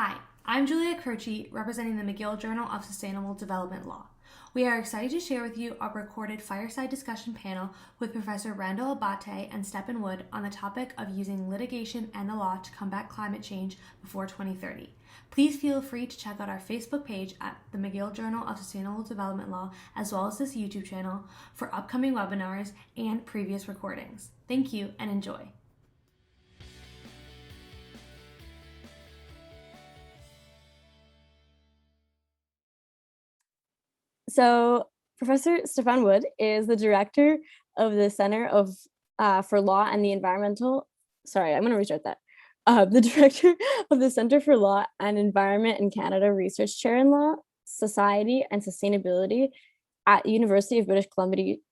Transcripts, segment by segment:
Hi, I'm Julia Kirchi, representing the McGill Journal of Sustainable Development Law. We are excited to share with you our recorded fireside discussion panel with Professor Randall Abate and Stepan on the topic of using litigation and the law to combat climate change before 2030. Please feel free to check out our Facebook page at the McGill Journal of Sustainable Development Law, as well as this YouTube channel for upcoming webinars and previous recordings. Thank you and enjoy. So Professor Stepan Wood is the director of the Center for Law and the Environmental. Sorry, I'm going to restart that. The director of the Center for Law and Environment in Canada Research Chair in Law, Society and Sustainability at University of British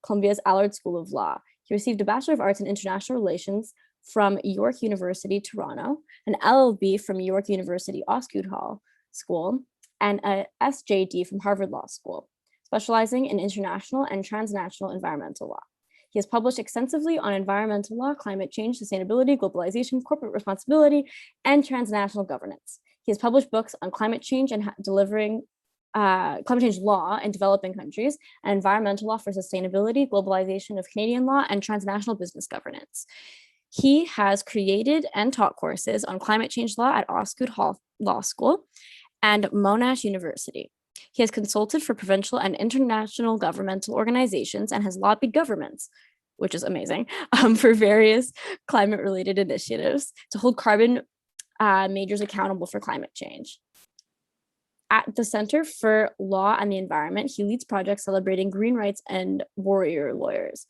Columbia's Allard School of Law. He received a Bachelor of Arts in International Relations from York University, Toronto, an LLB from York University Osgoode Hall School, and a SJD from Harvard Law School, specializing in international and transnational environmental law. He has published extensively on environmental law, climate change, sustainability, globalization, corporate responsibility, and transnational governance. He has published books on climate change and delivering climate change law in developing countries, and environmental law for sustainability, globalization of Canadian law, and transnational business governance. He has created and taught courses on climate change law at Osgoode Hall Law School and Monash University. He has consulted for provincial and international governmental organizations and has lobbied governments, which is amazing, for various climate-related initiatives to hold carbon majors accountable for climate change. At the Center for Law and the Environment, he leads projects celebrating green rights and warrior lawyers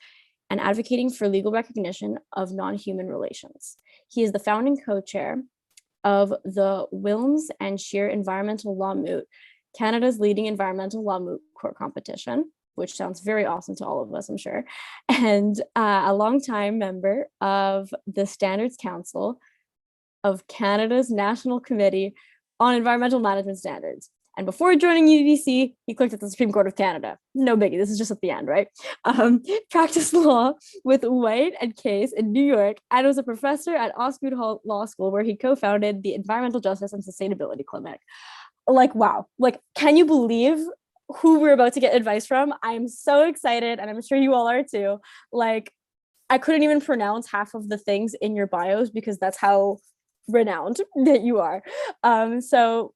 and advocating for legal recognition of non-human relations. He is the founding co-chair of the Wilms and Shear Environmental Law Moot, Canada's leading environmental law moot court competition, which sounds very awesome to all of us, I'm sure, and a longtime member of the Standards Council of Canada's National Committee on Environmental Management Standards. And before joining UBC, he clerked at the Supreme Court of Canada. No biggie, this is just at the end, right? Practiced law with White and Case in New York, and was a professor at Osgoode Hall Law School, where he co-founded the Environmental Justice and Sustainability Clinic. Like, wow, like, can you believe who we're about to get advice from? I'm so excited, and I'm sure you all are too. Like, I couldn't even pronounce half of the things in your bios because that's how renowned that you are. So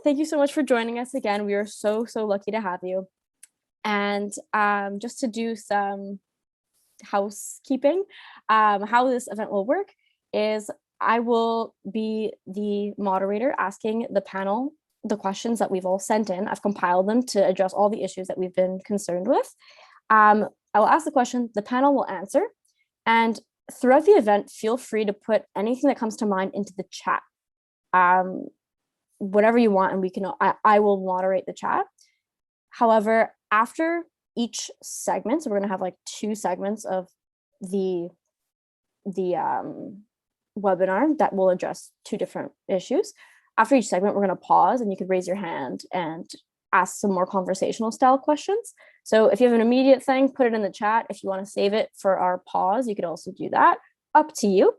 thank you so much for joining us again. We are so lucky to have you. And just to do some housekeeping, how this event will work is I will be the moderator asking the panel the questions that we've all sent in. I've compiled them to address all the issues that we've been concerned with. I will ask the question, the panel will answer, and throughout the event, feel free to put anything that comes to mind into the chat. Whatever you want, and we can. I will moderate the chat. However, after each segment, so we're gonna have like 2 segments of the webinar that will address 2 different issues. After each segment, we're gonna pause, and you could raise your hand and ask some more conversational style questions. So if you have an immediate thing, put it in the chat. If you want to save it for our pause, you could also do that. Up to you.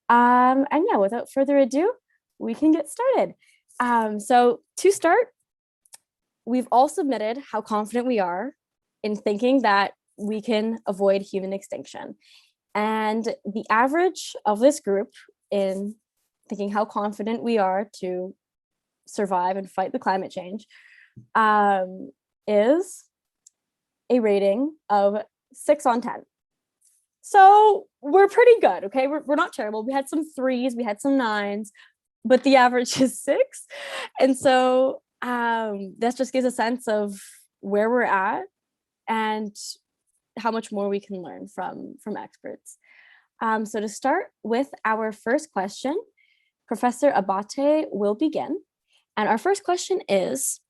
And yeah, without further ado, we can get started. So to start, we've all submitted how confident we are in thinking that we can avoid human extinction. And the average of this group in thinking how confident we are to survive and fight the climate change is a rating of 6 on 10. So we're pretty good, okay? We're not terrible. We had some 3s, we had some 9s, but the average is 6. And so that just gives a sense of where we're at and how much more we can learn from experts. So to start with our first question, Professor Abate will begin. And our first question is,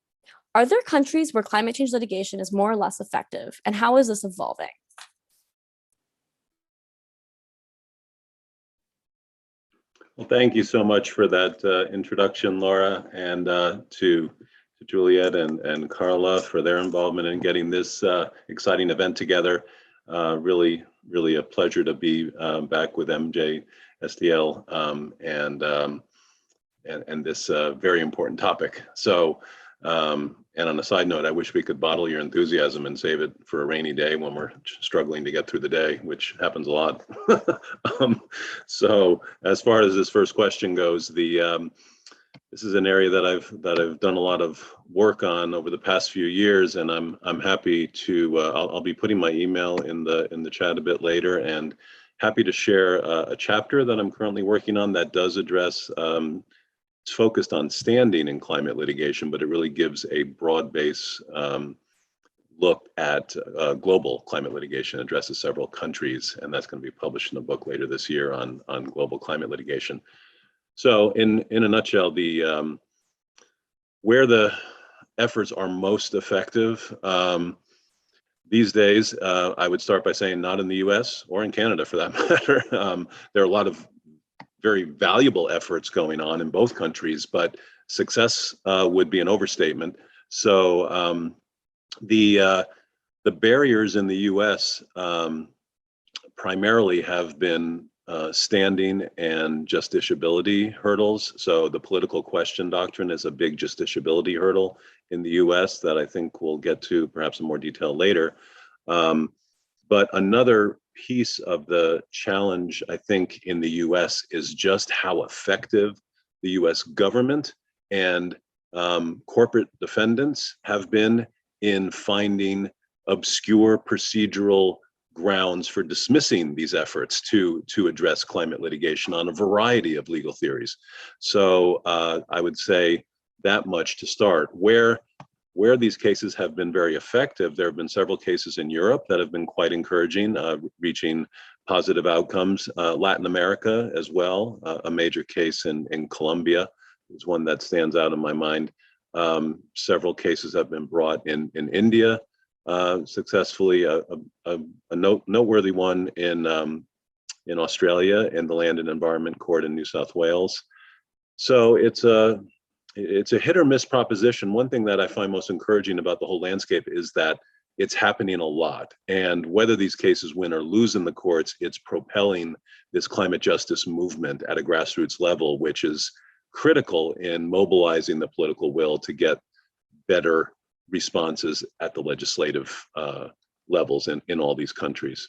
are there countries where climate change litigation is more or less effective? And how is this evolving? Well, thank you so much for that introduction, Laura, and to Juliet and Carla for their involvement in getting this exciting event together. Really a pleasure to be back with MJ SDL and this very important topic. So, and on a side note, I wish we could bottle your enthusiasm and save it for a rainy day when we're struggling to get through the day, which happens a lot. So as far as this first question goes, this is an area that I've done a lot of work on over the past few years, and I'm happy to I'll be putting my email in the chat a bit later, and happy to share a chapter that I'm currently working on that does address. It's focused on standing in climate litigation, but it really gives a broad base look at global climate litigation, addresses several countries, and that's going to be published in a book later this year on global climate litigation. So in a nutshell, where the efforts are most effective these days, I would start by saying not in the US or in Canada for that matter. There are a lot of very valuable efforts going on in both countries, but success would be an overstatement. So the barriers in the US primarily have been standing and justiciability hurdles. So the political question doctrine is a big justiciability hurdle in the US that I think we'll get to perhaps in more detail later. But another piece of the challenge, I think, in the US is just how effective the US government and corporate defendants have been in finding obscure procedural grounds for dismissing these efforts to address climate litigation on a variety of legal theories. So I would say that much to start. Where these cases have been very effective, there have been several cases in Europe that have been quite encouraging, reaching positive outcomes. Latin America as well, a major case in Colombia is one that stands out in my mind. Several cases have been brought in India successfully. A noteworthy one in Australia in the Land and Environment Court in New South Wales. So it's a hit or miss proposition. One thing that I find most encouraging about the whole landscape is that it's happening a lot. And whether these cases win or lose in the courts, it's propelling this climate justice movement at a grassroots level, which is critical in mobilizing the political will to get better responses at the legislative levels in all these countries.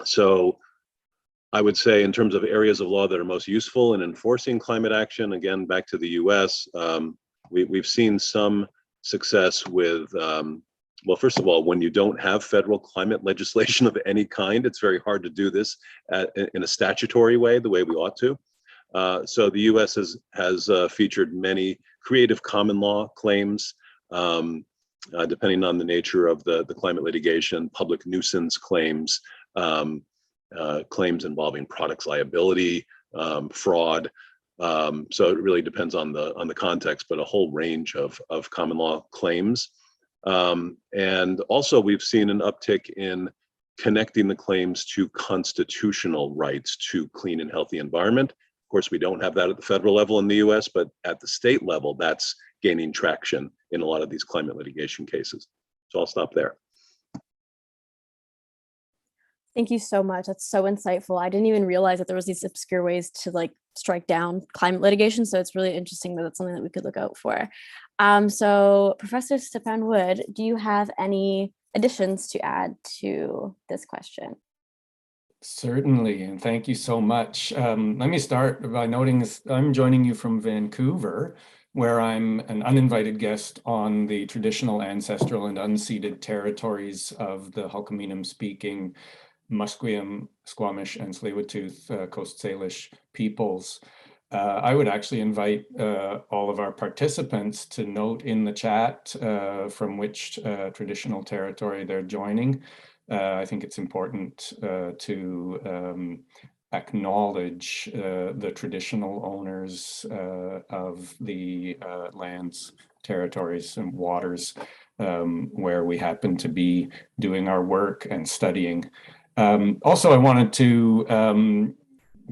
So I would say in terms of areas of law that are most useful in enforcing climate action, again, back to the US, we've seen some success with, well, first of all, when you don't have federal climate legislation of any kind, it's very hard to do this in a statutory way, the way we ought to. So the US has featured many creative common law claims, depending on the nature of the climate litigation, public nuisance claims, claims involving products liability, fraud. So it really depends on the context, but a whole range of common law claims. And also we've seen an uptick in connecting the claims to constitutional rights to clean and healthy environment. Of course, we don't have that at the federal level in the US, but at the state level, that's gaining traction in a lot of these climate litigation cases. So I'll stop there. Thank you so much. That's so insightful. I didn't even realize that there was these obscure ways to like strike down climate litigation. So it's really interesting that that's something that we could look out for. So Professor Stepan Wood, do you have any additions to add to this question? Certainly, and thank you so much. Let me start by noting I'm joining you from Vancouver, where I'm an uninvited guest on the traditional ancestral and unceded territories of the Hul'qumi'num-speaking Musqueam, Squamish, and Tsleil-Waututh Coast Salish peoples. I would actually invite all of our participants to note in the chat from which traditional territory they're joining. I think it's important to acknowledge the traditional owners of the lands, territories, and waters where we happen to be doing our work and studying. Also, I wanted to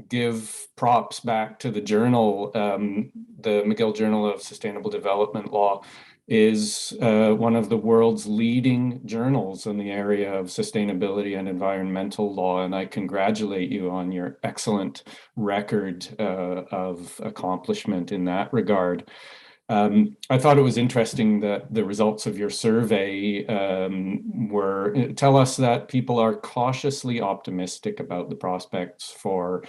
give props back to the journal, the McGill Journal of Sustainable Development Law, is one of the world's leading journals in the area of sustainability and environmental law, and I congratulate you on your excellent record of accomplishment in that regard. I thought it was interesting that the results of your survey tell us that people are cautiously optimistic about the prospects for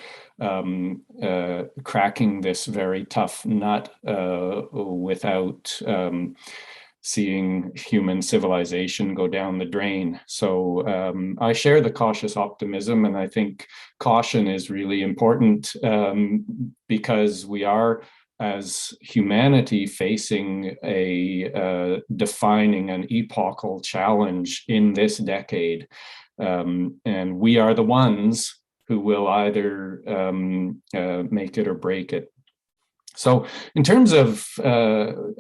cracking this very tough nut without seeing human civilization go down the drain. So I share the cautious optimism, and I think caution is really important because we are, as humanity, facing a defining an epochal challenge in this decade. And we are the ones who will either make it or break it. So in terms of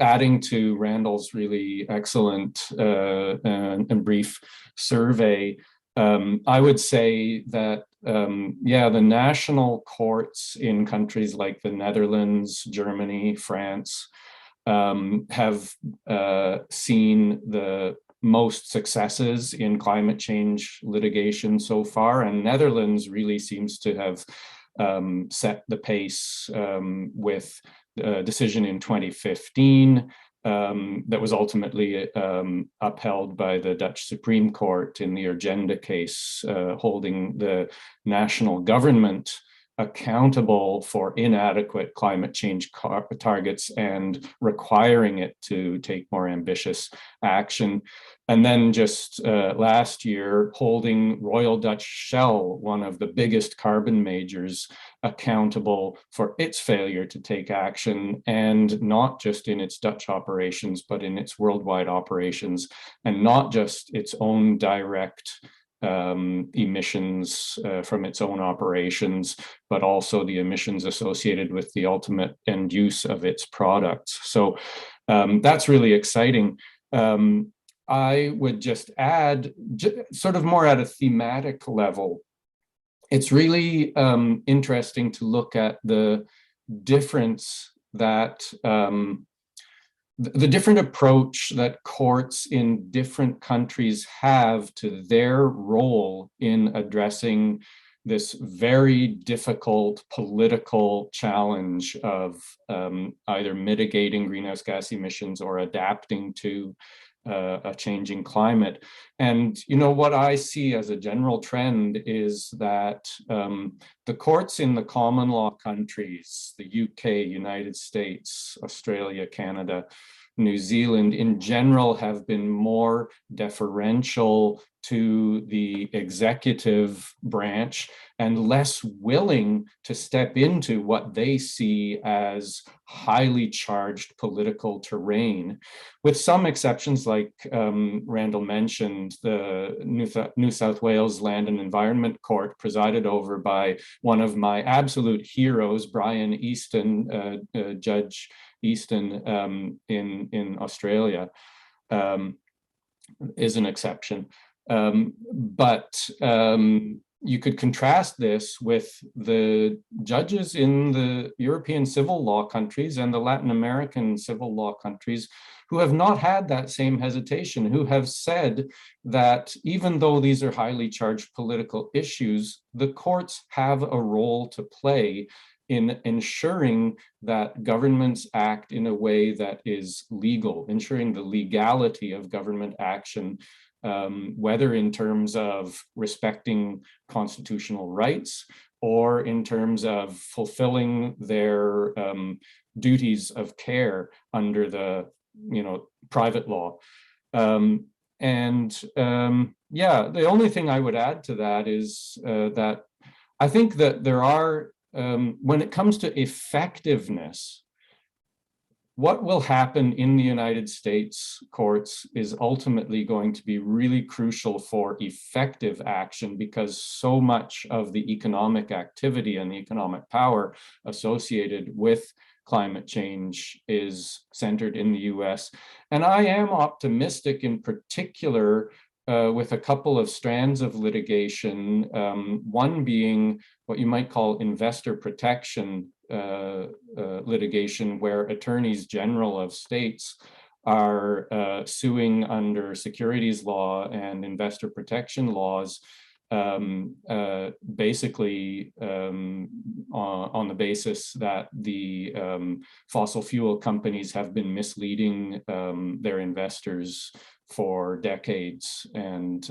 adding to Randall's really excellent and brief survey, I would say that, the national courts in countries like the Netherlands, Germany, France, have seen the most successes in climate change litigation so far, and Netherlands really seems to have set the pace with a decision in 2015 that was ultimately upheld by the Dutch Supreme Court in the Organisé case, holding the national government accountable for inadequate climate change targets and requiring it to take more ambitious action. And then just last year, holding Royal Dutch Shell, one of the biggest carbon majors, accountable for its failure to take action, and not just in its Dutch operations, but in its worldwide operations, and not just its own direct emissions from its own operations, but also the emissions associated with the ultimate end use of its products. So that's really exciting. I would just add, sort of more at a thematic level, it's really interesting to look at the difference that the different approach that courts in different countries have to their role in addressing this very difficult political challenge of either mitigating greenhouse gas emissions or adapting to a changing climate. And what I see as a general trend is that the courts in the common law countries, the UK, United States, Australia, Canada, New Zealand, in general, have been more deferential to the executive branch and less willing to step into what they see as highly charged political terrain, with some exceptions, like Randall mentioned, the New South Wales Land and Environment Court, presided over by one of my absolute heroes, Brian Easton, Judge Easton in Australia, is an exception. But you could contrast this with the judges in the European civil law countries and the Latin American civil law countries who have not had that same hesitation, who have said that even though these are highly charged political issues, the courts have a role to play in ensuring that governments act in a way that is legal, ensuring the legality of government action, whether in terms of respecting constitutional rights or in terms of fulfilling their duties of care under the private law. The only thing I would add to that is that I think that there are, when it comes to effectiveness, what will happen in the United States courts is ultimately going to be really crucial for effective action, because so much of the economic activity and the economic power associated with climate change is centered in the US. And I am optimistic in particular with a couple of strands of litigation, one being what you might call investor protection litigation, where attorneys general of states are suing under securities law and investor protection laws, basically on the basis that the fossil fuel companies have been misleading their investors for decades and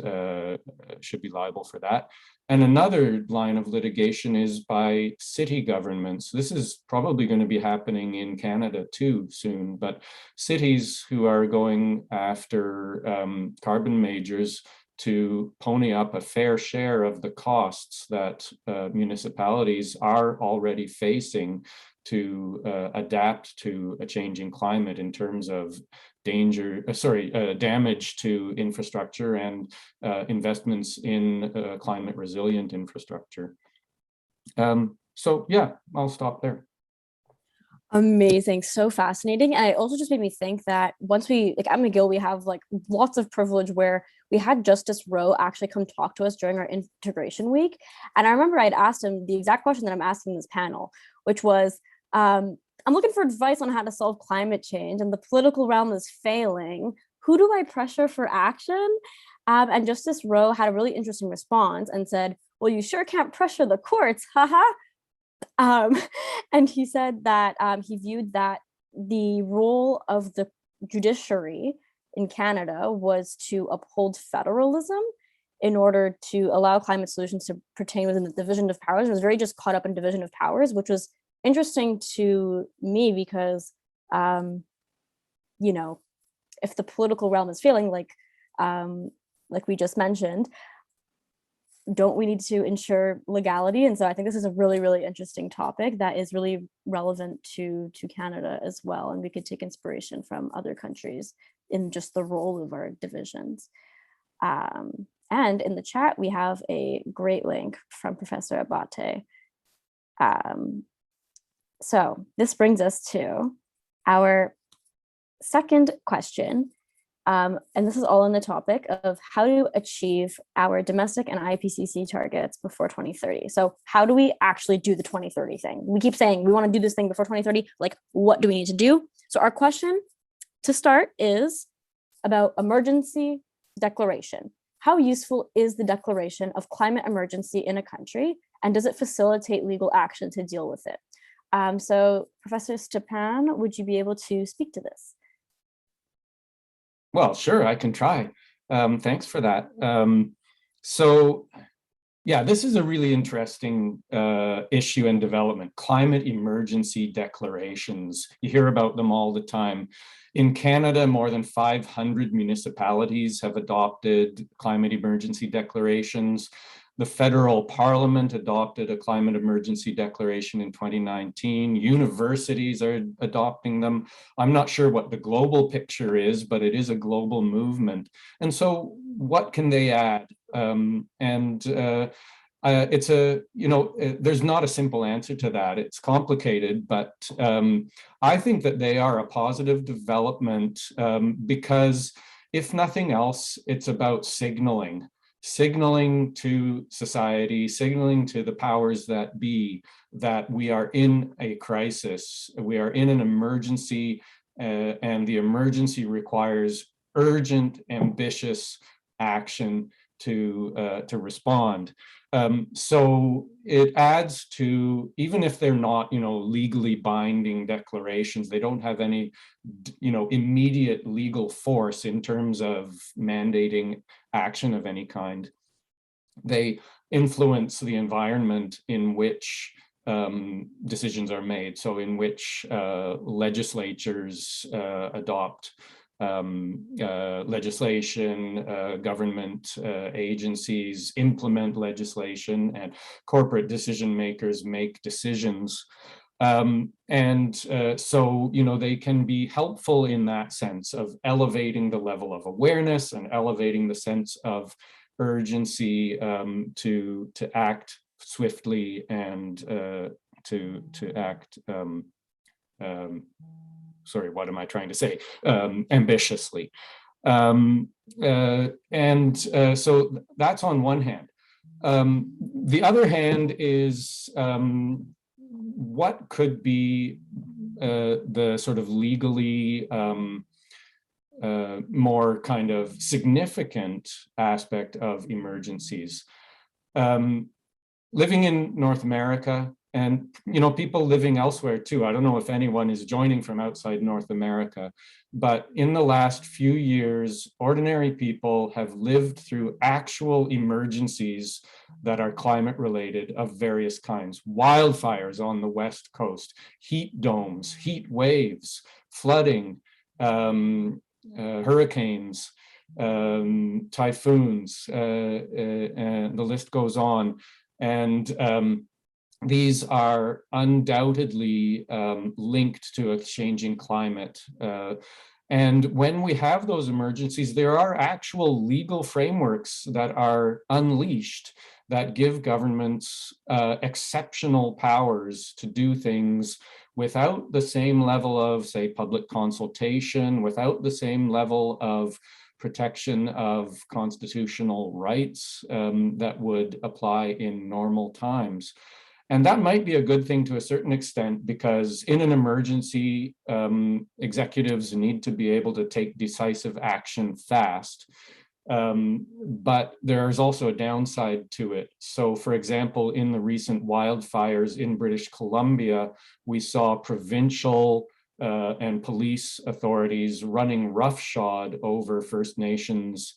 should be liable for that. And another line of litigation is by city governments. This is probably going to be happening in Canada too soon, but cities who are going after carbon majors to pony up a fair share of the costs that municipalities are already facing to adapt to a changing climate in terms of damage to infrastructure and investments in climate resilient infrastructure. So yeah, I'll stop there. Amazing, so fascinating. And it also just made me think that once we, like at McGill, we have like lots of privilege where we had Justice Rowe actually come talk to us during our integration week. And I remember I'd asked him the exact question that I'm asking this panel, which was, I'm looking for advice on how to solve climate change and the political realm is failing. Who do I pressure for action? And Justice Rowe had a really interesting response and said, well, you sure can't pressure the courts, haha. And he said that he viewed that the role of the judiciary in Canada was to uphold federalism in order to allow climate solutions to pertain within the division of powers. It was very just caught up in division of powers, which was interesting to me because, you know, if the political realm is failing, like we just mentioned, don't we need to ensure legality? And so I think this is a really, really interesting topic that is really relevant to Canada as well. And we could take inspiration from other countries in just the role of our divisions. And in the chat, we have a great link from Professor Abate. So this brings us to our second question. And this is all on the topic of how to achieve our domestic and IPCC targets before 2030. So how do we actually do the 2030 thing? We keep saying we want to do this thing before 2030. Like, what do we need to do? So our question to start is about emergency declaration. How useful is the declaration of climate emergency in a country? And does it facilitate legal action to deal with it? So Professor Stepan, would you be able to speak to this? Well, sure, I can try. Thanks for that. So, yeah, this is a really interesting issue and development. Climate emergency declarations. You hear about them all the time. In Canada, more than 500 municipalities have adopted climate emergency declarations. The federal parliament adopted a climate emergency declaration in 2019. Universities are adopting them. I'm not sure what the global picture is, but it is a global movement. And so what can they add? It's a, you know, there's not a simple answer to that. It's complicated, but I think that they are a positive development because if nothing else, it's about signaling to society, signaling to the powers that be that we are in a crisis, we are in an emergency, and the emergency requires urgent, ambitious action to respond. So it adds to, even if they're not, you know, legally binding declarations, they don't have any, you know, immediate legal force in terms of mandating action of any kind. They influence the environment in which decisions are made, so in which legislatures adopt legislation, government agencies implement legislation, and corporate decision makers make decisions. So, you know, they can be helpful in that sense of elevating the level of awareness and elevating the sense of urgency to act swiftly and to act sorry, what am I trying to say? Ambitiously. So that's on one hand. The other hand is what could be the sort of legally more kind of significant aspect of emergencies. Living in North America, and people living elsewhere too. I don't know if anyone is joining from outside North America, but in the last few years, ordinary people have lived through actual emergencies that are climate related of various kinds. Wildfires on the West Coast, heat domes, heat waves, flooding, hurricanes, typhoons, and the list goes on. And these are undoubtedly linked to a changing climate. And when we have those emergencies, there are actual legal frameworks that are unleashed that give governments exceptional powers to do things without the same level of, say, public consultation, without the same level of protection of constitutional rights that would apply in normal times. And that might be a good thing to a certain extent, because in an emergency, executives need to be able to take decisive action fast. But there's also a downside to it. So, for example, in the recent wildfires in British Columbia, we saw provincial and police authorities running roughshod over First Nations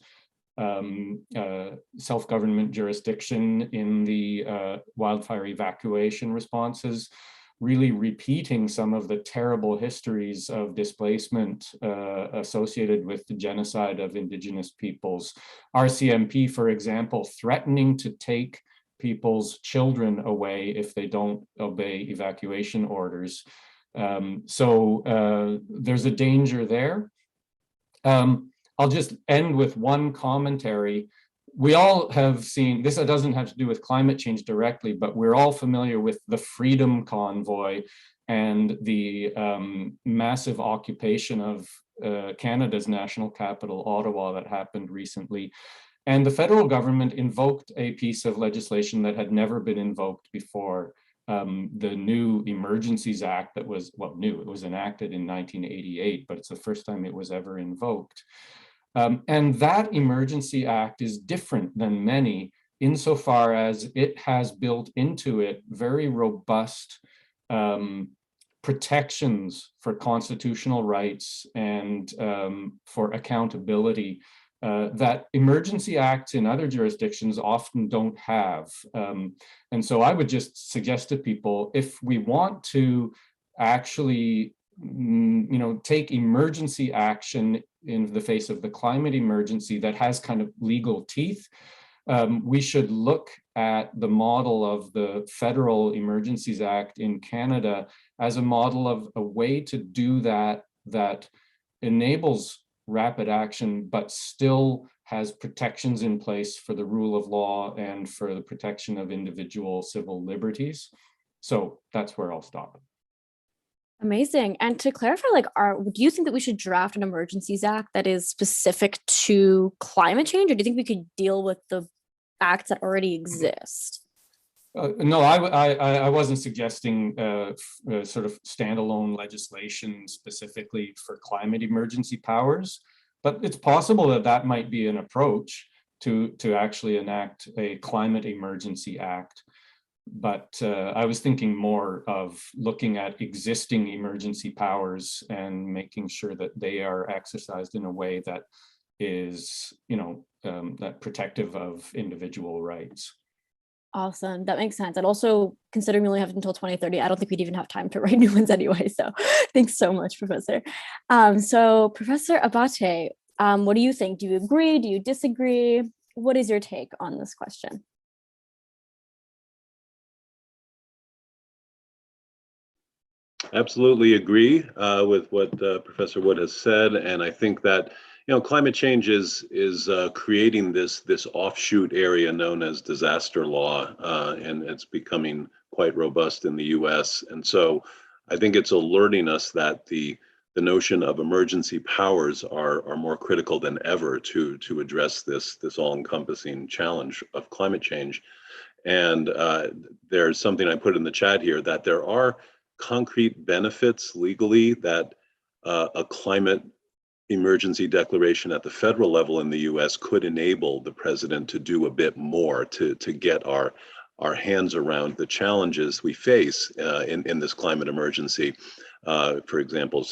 self-government jurisdiction in the wildfire evacuation responses, really repeating some of the terrible histories of displacement associated with the genocide of Indigenous peoples. RCMP, for example, threatening to take people's children away if they don't obey evacuation orders. So there's a danger there. I'll just end with one commentary. We all have seen, this doesn't have to do with climate change directly, but we're all familiar with the Freedom Convoy and the massive occupation of Canada's national capital, Ottawa, that happened recently. And the federal government invoked a piece of legislation that had never been invoked before. The new Emergencies Act that was, well, new, it was enacted in 1988, but it's the first time it was ever invoked. And that Emergency Act is different than many insofar as it has built into it very robust protections for constitutional rights and for accountability that emergency acts in other jurisdictions often don't have. And so I would just suggest to people, if we want to actually take emergency action in the face of the climate emergency that has kind of legal teeth, we should look at the model of the Federal Emergencies Act in Canada as a model of a way to do that enables rapid action, but still has protections in place for the rule of law and for the protection of individual civil liberties. So that's where I'll stop. Amazing. And to clarify, do you think that we should draft an Emergencies Act that is specific to climate change, or do you think we could deal with the acts that already exist? No, I wasn't suggesting sort of standalone legislation specifically for climate emergency powers, but it's possible that that might be an approach to actually enact a climate emergency act. But I was thinking more of looking at existing emergency powers and making sure that they are exercised in a way that is, that protective of individual rights. Awesome. That makes sense. And also, considering we only have until 2030, I don't think we'd even have time to write new ones anyway. So thanks so much, Professor. So Professor Abate, what do you think? Do you agree? Do you disagree? What is your take on this question? Absolutely agree with what Professor Wood has said, and I think that climate change is creating this offshoot area known as disaster law, and it's becoming quite robust in the U.S. And so I think it's alerting us that the notion of emergency powers are more critical than ever to address this all-encompassing challenge of climate change. And there's something I put in the chat here, that there are concrete benefits legally that a climate emergency declaration at the federal level in the US could enable the president to do a bit more to get our hands around the challenges we face in this climate emergency. For example,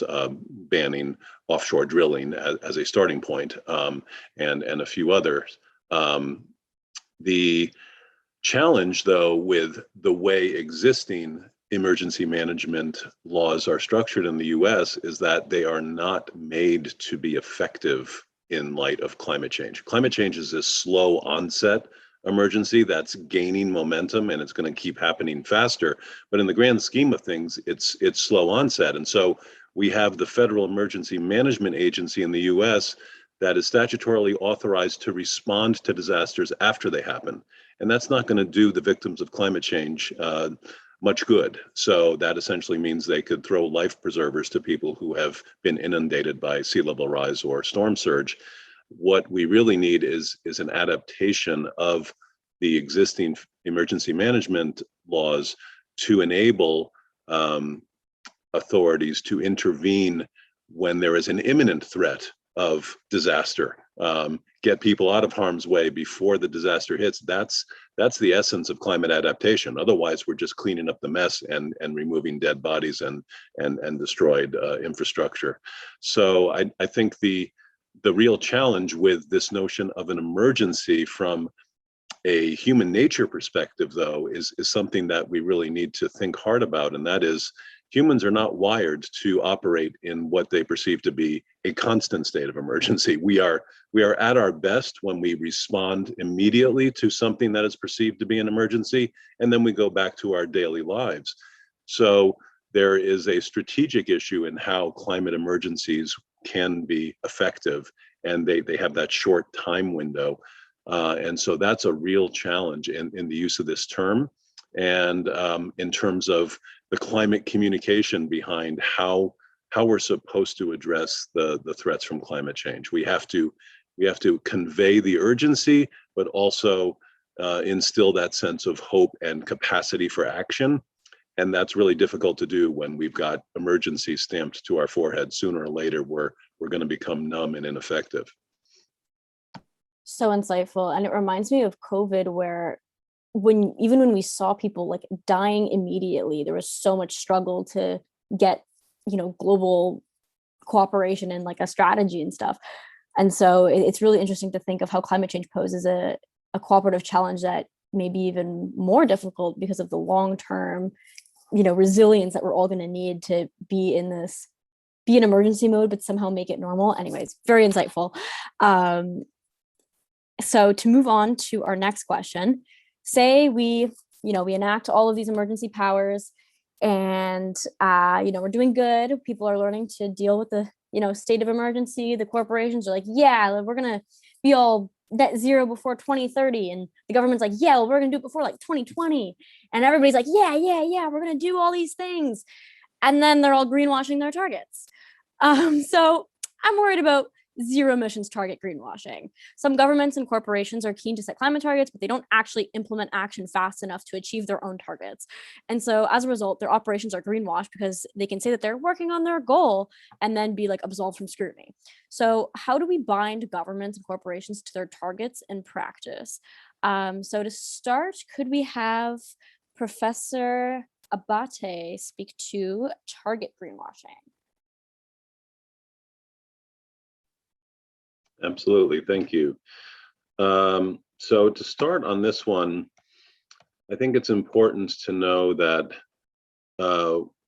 banning offshore drilling as a starting point, and a few others. The challenge, though, with the way existing emergency management laws are structured in the US is that they are not made to be effective in light of climate change. Climate change is this slow onset emergency that's gaining momentum, and it's going to keep happening faster. But in the grand scheme of things, it's slow onset. And so we have the Federal Emergency Management Agency in the US that is statutorily authorized to respond to disasters after they happen. And that's not going to do the victims of climate change much good. So that essentially means they could throw life preservers to people who have been inundated by sea level rise or storm surge. What we really need is an adaptation of the existing emergency management laws to enable authorities to intervene when there is an imminent threat of disaster, get people out of harm's way before the disaster hits. That's the essence of climate adaptation. Otherwise, we're just cleaning up the mess and removing dead bodies and destroyed infrastructure. So I think the real challenge with this notion of an emergency from a human nature perspective, though, is something that we really need to think hard about, and that is humans are not wired to operate in what they perceive to be a constant state of emergency. We are at our best when we respond immediately to something that is perceived to be an emergency, and then we go back to our daily lives. So there is a strategic issue in how climate emergencies can be effective, and they have that short time window. And so that's a real challenge in the use of this term, and in terms of the climate communication behind how we're supposed to address the threats from climate change. We have to convey the urgency, but also instill that sense of hope and capacity for action. And that's really difficult to do when we've got emergency stamped to our forehead. Sooner or later, we're going to become numb and ineffective. So insightful. And it reminds me of COVID, where even when we saw people like dying immediately, there was so much struggle to get, global cooperation and like a strategy and stuff. And so it's really interesting to think of how climate change poses a cooperative challenge that may be even more difficult because of the long-term, resilience that we're all going to need to be in emergency mode, but somehow make it normal. Anyways, very insightful. So to move on to our next question, say we enact all of these emergency powers and, we're doing good. People are learning to deal with the, state of emergency. The corporations are like, yeah, we're going to be all net zero before 2030. And the government's like, yeah, well, we're going to do it before like 2020. And everybody's like, yeah, we're going to do all these things. And then they're all greenwashing their targets. So I'm worried about zero emissions target greenwashing. Some governments and corporations are keen to set climate targets, but they don't actually implement action fast enough to achieve their own targets. And so as a result, their operations are greenwashed because they can say that they're working on their goal and then be like absolved from scrutiny. So how do we bind governments and corporations to their targets in practice? So to start, could we have Professor Abate speak to target greenwashing? Absolutely, thank you. So to start on this one, I think it's important to know that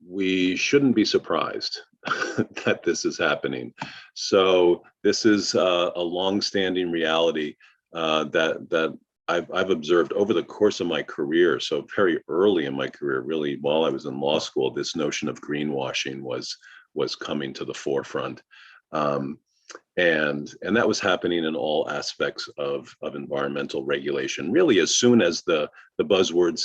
we shouldn't be surprised that this is happening. So this is a long-standing reality that I've observed over the course of my career. So very early in my career, really while I was in law school, this notion of greenwashing was coming to the forefront. And that was happening in all aspects of environmental regulation. Really, as soon as the buzzword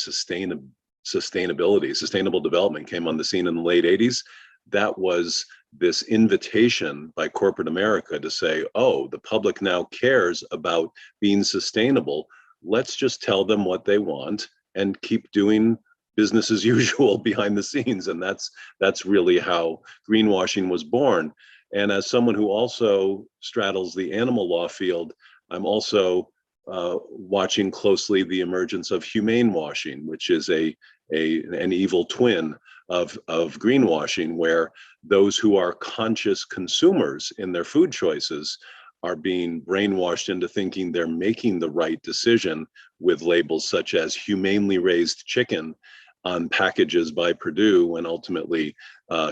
sustainability, sustainable development came on the scene in the late 80s, that was this invitation by corporate America to say, oh, the public now cares about being sustainable. Let's just tell them what they want and keep doing business as usual behind the scenes. And that's really how greenwashing was born. And as someone who also straddles the animal law field, I'm also watching closely the emergence of humane washing, which is an evil twin of greenwashing, where those who are conscious consumers in their food choices are being brainwashed into thinking they're making the right decision with labels such as humanely raised chicken on packages by Purdue, when ultimately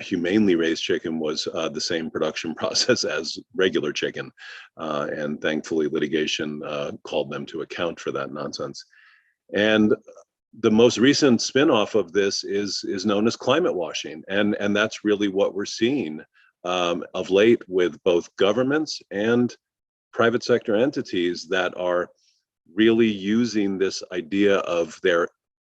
humanely raised chicken was the same production process as regular chicken. And thankfully litigation called them to account for that nonsense. And the most recent spin-off of this is known as climate washing. And that's really what we're seeing of late with both governments and private sector entities that are really using this idea of their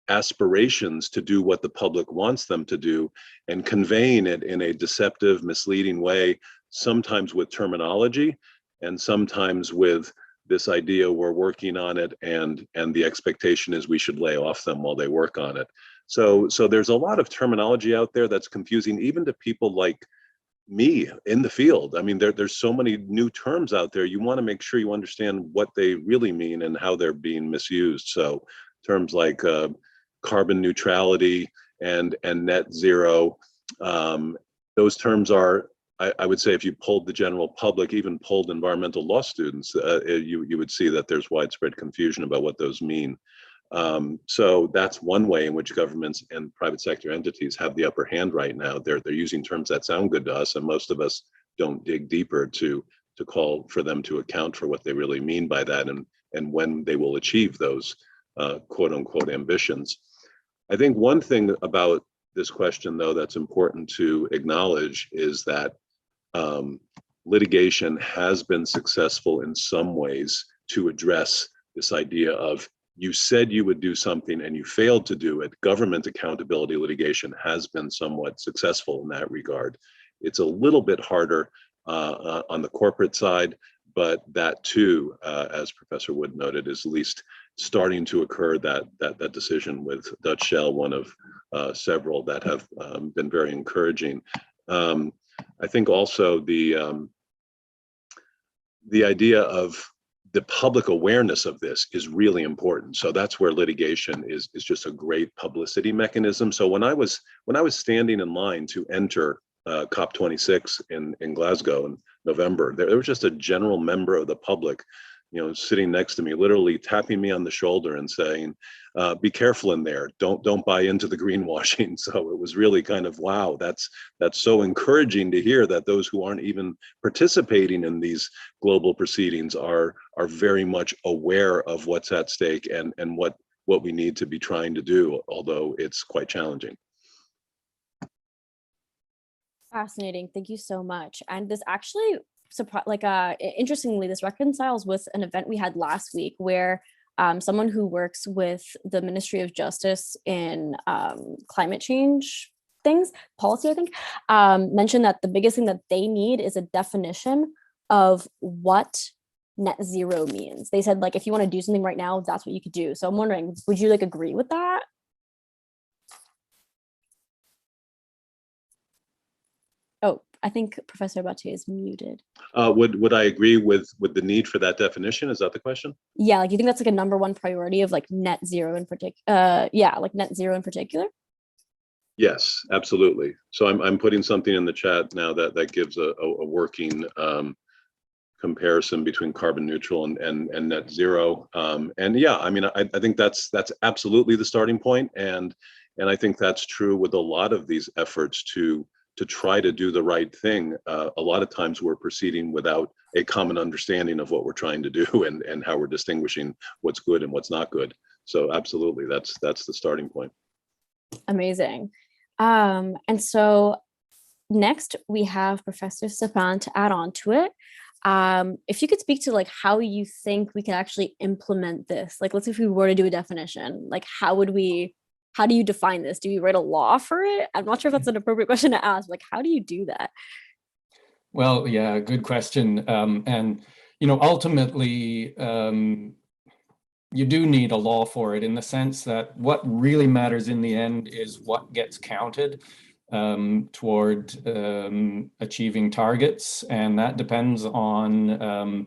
aspirations to do what the public wants them to do and conveying it in a deceptive, misleading way, sometimes with terminology and sometimes with this idea we're working on it and the expectation is we should lay off them while they work on it. So there's a lot of terminology out there that's confusing even to people like me in the field. I mean, there's so many new terms out there. You want to make sure you understand what they really mean and how they're being misused. So terms like carbon neutrality and net zero, those terms are, I would say, if you polled the general public, even polled environmental law students, you would see that there's widespread confusion about what those mean. So that's one way in which governments and private sector entities have the upper hand right now. They're using terms that sound good to us, and most of us don't dig deeper to call for them to account for what they really mean by that and when they will achieve those quote unquote ambitions. I think one thing about this question, though, that's important to acknowledge is that litigation has been successful in some ways to address this idea of you said you would do something and you failed to do it. Government accountability litigation has been somewhat successful in that regard. It's a little bit harder on the corporate side, but that too, as Professor Wood noted, is at least starting to occur. That decision with Dutch Shell, one of several that have been very encouraging. I think also the idea of the public awareness of this is really important. So that's where litigation is just a great publicity mechanism. So when I was standing in line to enter COP26 in Glasgow in November, there was just a general member of the public, sitting next to me, literally tapping me on the shoulder and saying, be careful in there, don't buy into the greenwashing. So it was really kind of, wow, that's so encouraging to hear that those who aren't even participating in these global proceedings are very much aware of what's at stake and what we need to be trying to do, although it's quite challenging. Fascinating. Thank you so much. And this actually, interestingly, this reconciles with an event we had last week where someone who works with the Ministry of Justice in climate change policy, I think, mentioned that the biggest thing that they need is a definition of what net zero means. They said, if you want to do something right now, that's what you could do. So I'm wondering, would you agree with that? Oh, I think Professor Abate is muted. Would I agree with the need for that definition? Is that the question? Yeah, you think that's a number one priority of net zero in particular? Net zero in particular? Yes, absolutely. So I'm putting something in the chat now that gives a working comparison between carbon neutral and net zero. And yeah, I think that's absolutely the starting point. And I think that's true with a lot of these efforts to try to do the right thing. A lot of times we're proceeding without a common understanding of what we're trying to do and how we're distinguishing what's good and what's not good. So absolutely, that's the starting point. Amazing. And so next we have Professor Stepan to add on to it. If you could speak to how you think we can actually implement this, let's say if we were to do a definition, how do you define this? Do you write a law for it? I'm not sure if that's an appropriate question to ask. How do you do that? Well, yeah, good question. And ultimately, you do need a law for it in the sense that what really matters in the end is what gets counted. toward achieving targets, and that depends on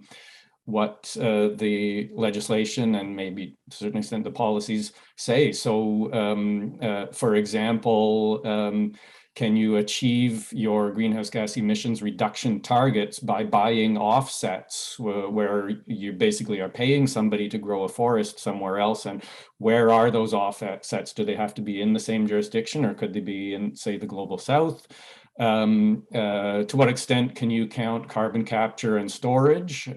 what the legislation and maybe to a certain extent the policies say. So, for example, can you achieve your greenhouse gas emissions reduction targets by buying offsets where you basically are paying somebody to grow a forest somewhere else? And where are those offsets? Do they have to be in the same jurisdiction, or could they be in, say, the global south? To what extent can you count carbon capture and storage?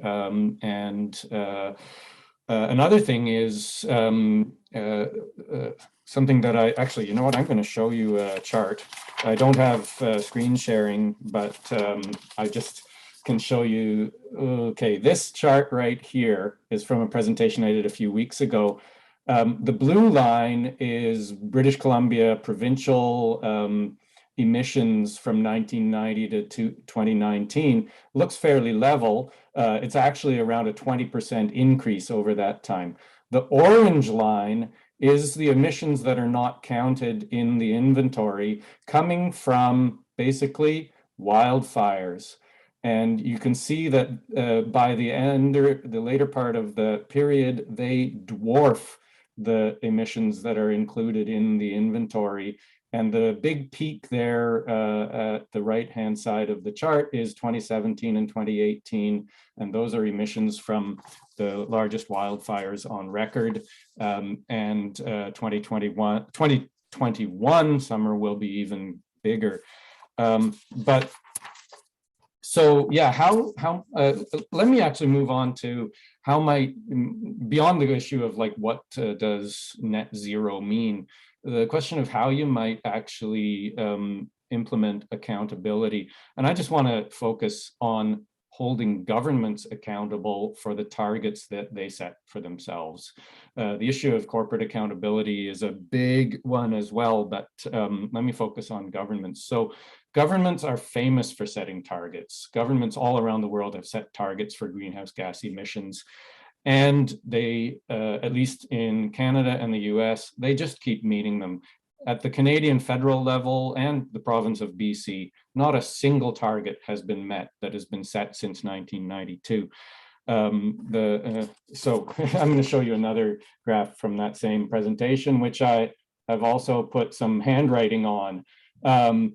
Another thing is something that I actually, you know what, I'm going to show you a chart. I don't have screen sharing, but I just can show you. Okay, this chart right here is from a presentation I did a few weeks ago. The blue line is British Columbia provincial emissions from 1990 to 2019. Looks fairly level. It's actually around a 20% increase over that time. The orange line is the emissions that are not counted in the inventory, coming from basically wildfires. And you can see that by the end or the later part of the period, they dwarf the emissions that are included in the inventory. And the big peak there at the right-hand side of the chart is 2017 and 2018. And those are emissions from the largest wildfires on record. And 2021 summer will be even bigger. But so, yeah, let me actually move on to how might, beyond the issue of like, what does net zero mean? The question of how you might actually implement accountability. And I just want to focus on holding governments accountable for the targets that they set for themselves. The issue of corporate accountability is a big one as well, but let me focus on governments. So governments are famous for setting targets. Governments all around the world have set targets for greenhouse gas emissions. And they, at least in Canada and the US, they just keep meeting them. At the Canadian federal level and the province of BC, not a single target has been met that has been set since 1992. So I'm going to show you another graph from that same presentation, which I have also put some handwriting on. The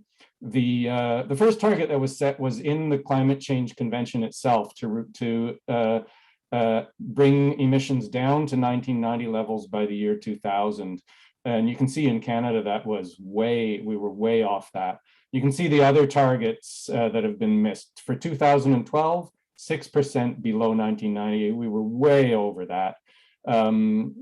first target that was set was in the Climate Change Convention itself to bring emissions down to 1990 levels by the year 2000. And you can see in Canada that was we were way off that. You can see the other targets that have been missed. For 2012, 6% below 1990, we were way over that. You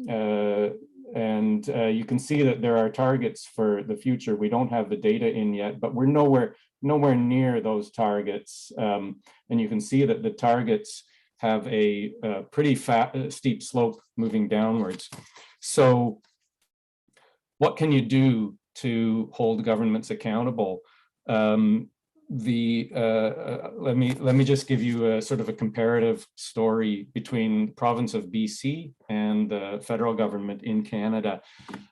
can see that there are targets for the future. We don't have the data in yet, but we're nowhere near those targets. And you can see that the targets have a pretty steep slope moving downwards. So what can you do to hold governments accountable? Let me just give you a sort of a comparative story between the province of BC and the federal government in Canada.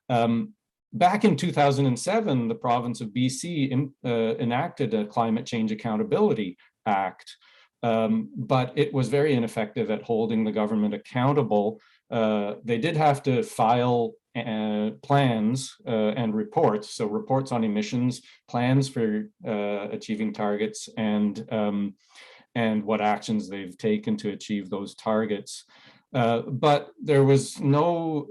Back in 2007, the province of BC enacted a Climate Change Accountability Act, but it was very ineffective at holding the government accountable. They did have to file plans and reports, so reports on emissions, plans for achieving targets, and what actions they've taken to achieve those targets. But there was no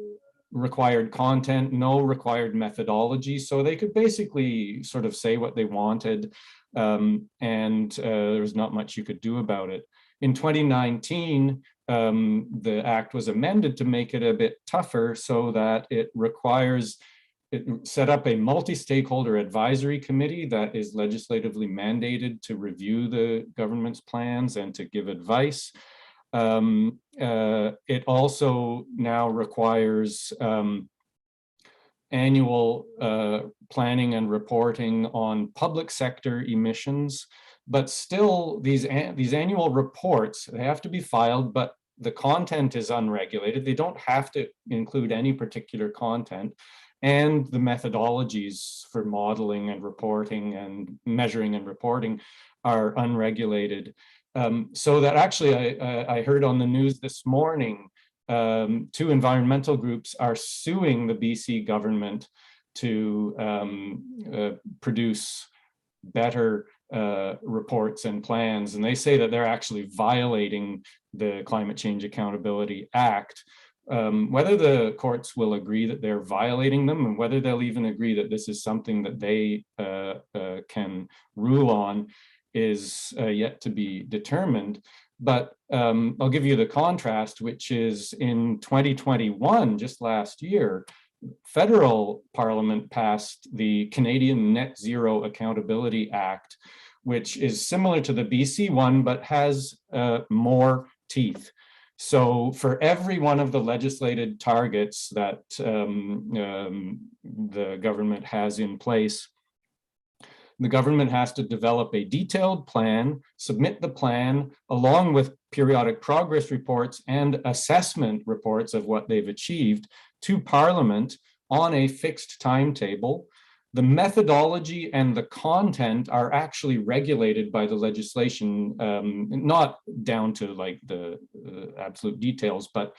required content, no required methodology, so they could basically sort of say what they wanted, and there was not much you could do about it. In 2019, the act was amended to make it a bit tougher so that it set up a multi-stakeholder advisory committee that is legislatively mandated to review the government's plans and to give advice. It also now requires annual planning and reporting on public sector emissions, but still these annual reports, they have to be filed, but the content is unregulated. They don't have to include any particular content. And the methodologies for modeling and reporting and measuring and reporting are unregulated. So that actually, I heard on the news this morning, 2 environmental groups are suing the BC government to produce better reports and plans. And they say that they're actually violating the Climate Change Accountability Act. Whether the courts will agree that they're violating them and whether they'll even agree that this is something that they can rule on is yet to be determined. But I'll give you the contrast, which is in 2021, just last year, federal parliament passed the Canadian Net Zero Accountability Act, which is similar to the BC one, but has more teeth. So for every one of the legislated targets that the government has in place, the government has to develop a detailed plan, submit the plan, along with periodic progress reports and assessment reports of what they've achieved to Parliament on a fixed timetable. The methodology and the content are actually regulated by the legislation, not down to like the absolute details, but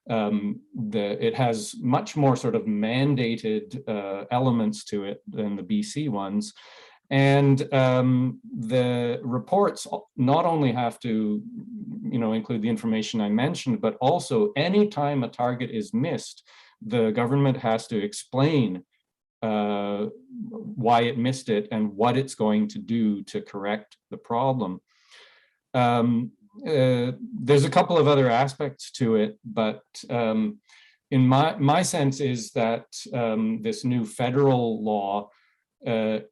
it has much more sort of mandated elements to it than the BC ones. And the reports not only have to, include the information I mentioned, but also anytime a target is missed, the government has to explain why it missed it and what it's going to do to correct the problem. There's a couple of other aspects to it, but in my sense is that this new federal law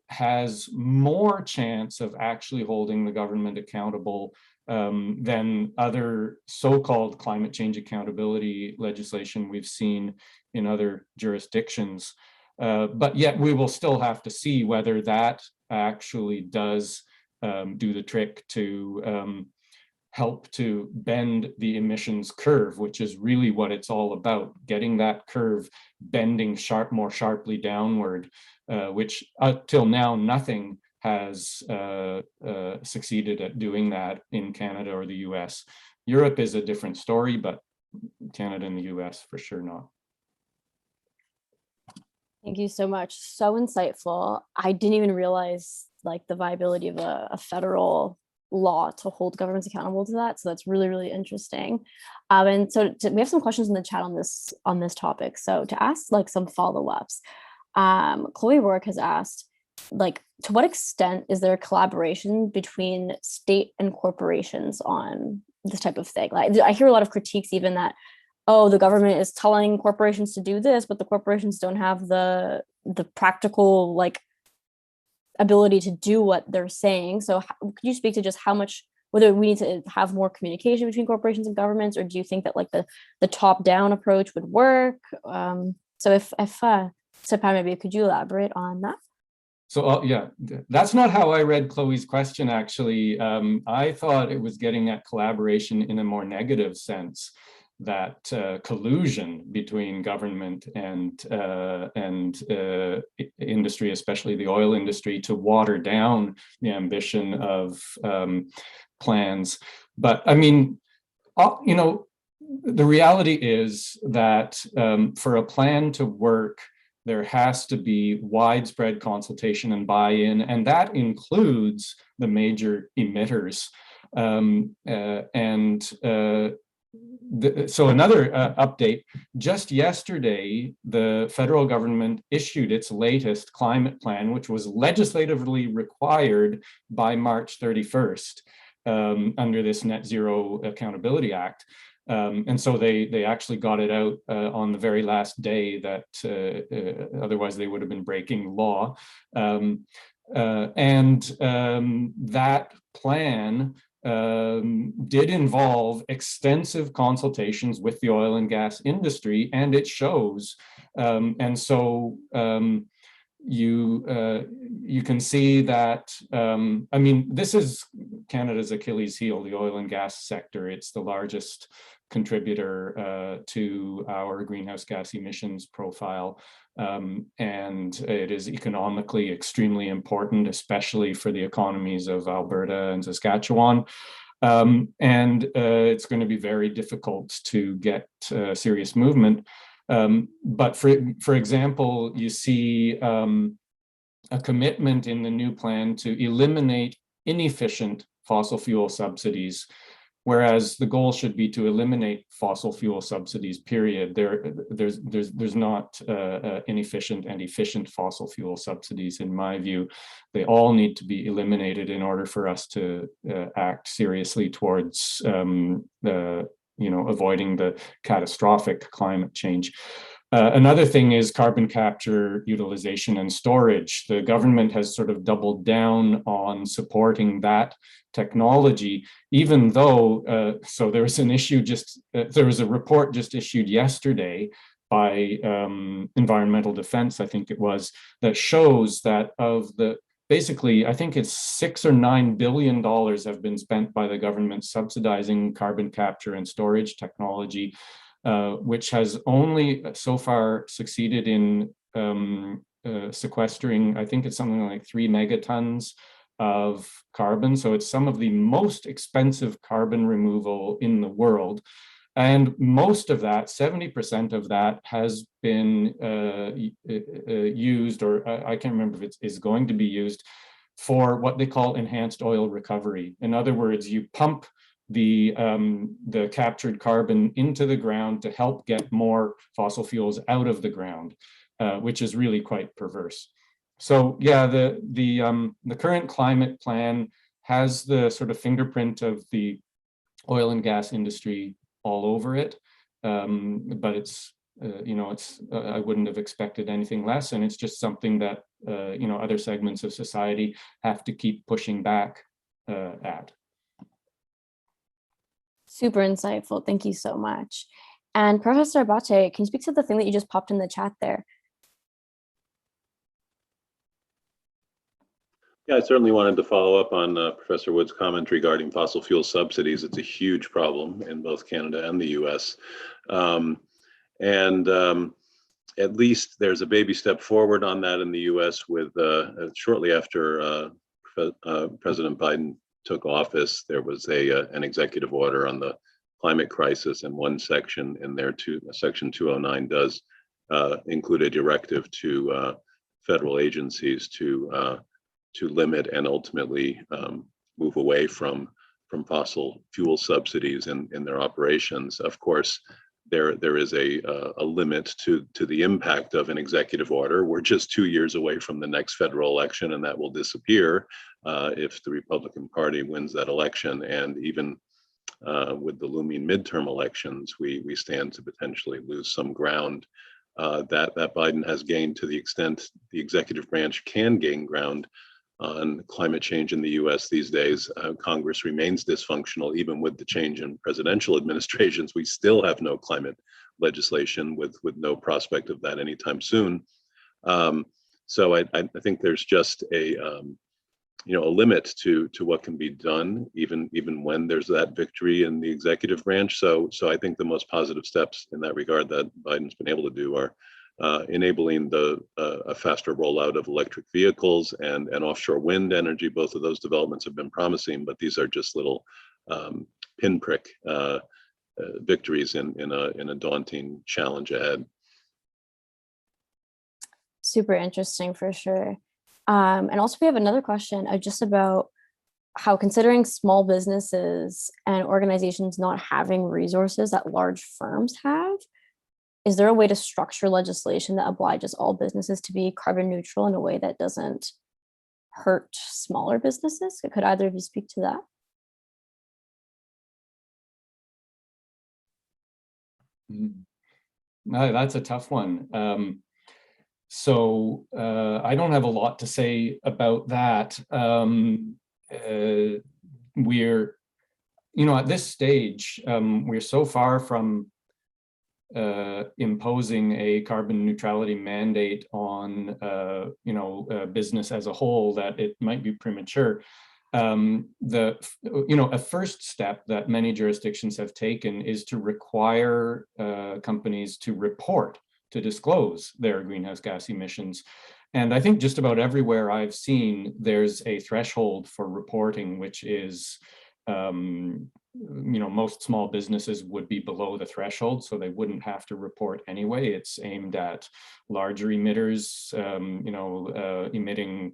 has more chance of actually holding the government accountable than other so-called climate change accountability legislation we've seen in other jurisdictions. But yet we will still have to see whether that actually does do the trick to help to bend the emissions curve, which is really what it's all about, getting that curve bending more sharply downward, which till now nothing has succeeded at doing that in Canada or the US. Europe is a different story, but Canada and the US for sure not. Thank you so much. So insightful. I didn't even realize like the viability of a federal law to hold governments accountable to that. So that's really, really interesting. And so we have some questions in the chat on this topic. So to ask like some follow-ups, Chloe Rourke has asked, like, to what extent is there a collaboration between state and corporations on this type of thing? Like, I hear a lot of critiques even that, oh, the government is telling corporations to do this, but the corporations don't have the practical like ability to do what they're saying. So could you speak to just how much, whether we need to have more communication between corporations and governments, or do you think that like the top-down approach would work? So if Stepan, maybe could you elaborate on that? So yeah, that's not how I read Chloe's question, actually. I thought it was getting at collaboration in a more negative sense, that collusion between government and industry, especially the oil industry, to water down the ambition of plans. But I mean, the reality is that for a plan to work, there has to be widespread consultation and buy-in, and that includes the major emitters. So another update, just yesterday, the federal government issued its latest climate plan, which was legislatively required by March 31st under this Net Zero Accountability Act. And so they actually got it out on the very last day that otherwise they would have been breaking law. That plan did involve extensive consultations with the oil and gas industry, and it shows. you can see that, I mean, this is Canada's Achilles heel, the oil and gas sector. It's the largest contributor to our greenhouse gas emissions profile. And it is economically extremely important, especially for the economies of Alberta and Saskatchewan. And it's going to be very difficult to get serious movement. But for example, you see a commitment in the new plan to eliminate inefficient fossil fuel subsidies, whereas the goal should be to eliminate fossil fuel subsidies, period. There's not inefficient and efficient fossil fuel subsidies, in my view. They all need to be eliminated in order for us to act seriously towards avoiding the catastrophic climate change. Another thing is carbon capture, utilization, and storage. The government has sort of doubled down on supporting that technology, even though, so there was an issue there was a report just issued yesterday by Environmental Defense, I think it was, that shows that of the, basically, I think it's $6 or $9 billion have been spent by the government subsidizing carbon capture and storage technology, which has only so far succeeded in sequestering, I think it's something like 3 megatons of carbon. So it's some of the most expensive carbon removal in the world. And most of that, 70% of that, has been used, or I can't remember if it is going to be used, for what they call enhanced oil recovery. In other words, you pump the captured carbon into the ground to help get more fossil fuels out of the ground, which is really quite perverse. So yeah, the current climate plan has the sort of fingerprint of the oil and gas industry all over it, but it's I wouldn't have expected anything less, and it's just something that other segments of society have to keep pushing back at. Super insightful. Thank you so much. And Professor Abate, can you speak to the thing that you just popped in the chat there? Yeah, I certainly wanted to follow up on Professor Wood's comment regarding fossil fuel subsidies. It's a huge problem in both Canada and the US. At least there's a baby step forward on that in the US with shortly after President Biden took office, there was an executive order on the climate crisis, and one section in there, Section 209, does include a directive to federal agencies to limit and ultimately move away from fossil fuel subsidies in their operations. Of course, there is a limit to the impact of an executive order. We're just 2 years away from the next federal election, and that will disappear if the Republican Party wins that election. And even with the looming midterm elections, we stand to potentially lose some ground that Biden has gained, to the extent the executive branch can gain ground on climate change in the US these days. Congress remains dysfunctional. Even with the change in presidential administrations, we still have no climate legislation, with no prospect of that anytime soon. So I think there's just a limit to what can be done, even when there's that victory in the executive branch. So I think the most positive steps in that regard that Biden's been able to do are enabling a faster rollout of electric vehicles and offshore wind energy. Both of those developments have been promising, but these are just little pinprick victories in a daunting challenge ahead. Super interesting, for sure. And also we have another question just about how, considering small businesses and organizations not having resources that large firms have, is there a way to structure legislation that obliges all businesses to be carbon neutral in a way that doesn't hurt smaller businesses? Could either of you speak to that? No, that's a tough one. So I don't have a lot to say about that. We're, at this stage, we're so far from imposing a carbon neutrality mandate on business as a whole, that it might be premature. A first step that many jurisdictions have taken is to require companies to report, to disclose their greenhouse gas emissions. And I think just about everywhere I've seen, there's a threshold for reporting, which is, most small businesses would be below the threshold, so they wouldn't have to report anyway. It's aimed at larger emitters, emitting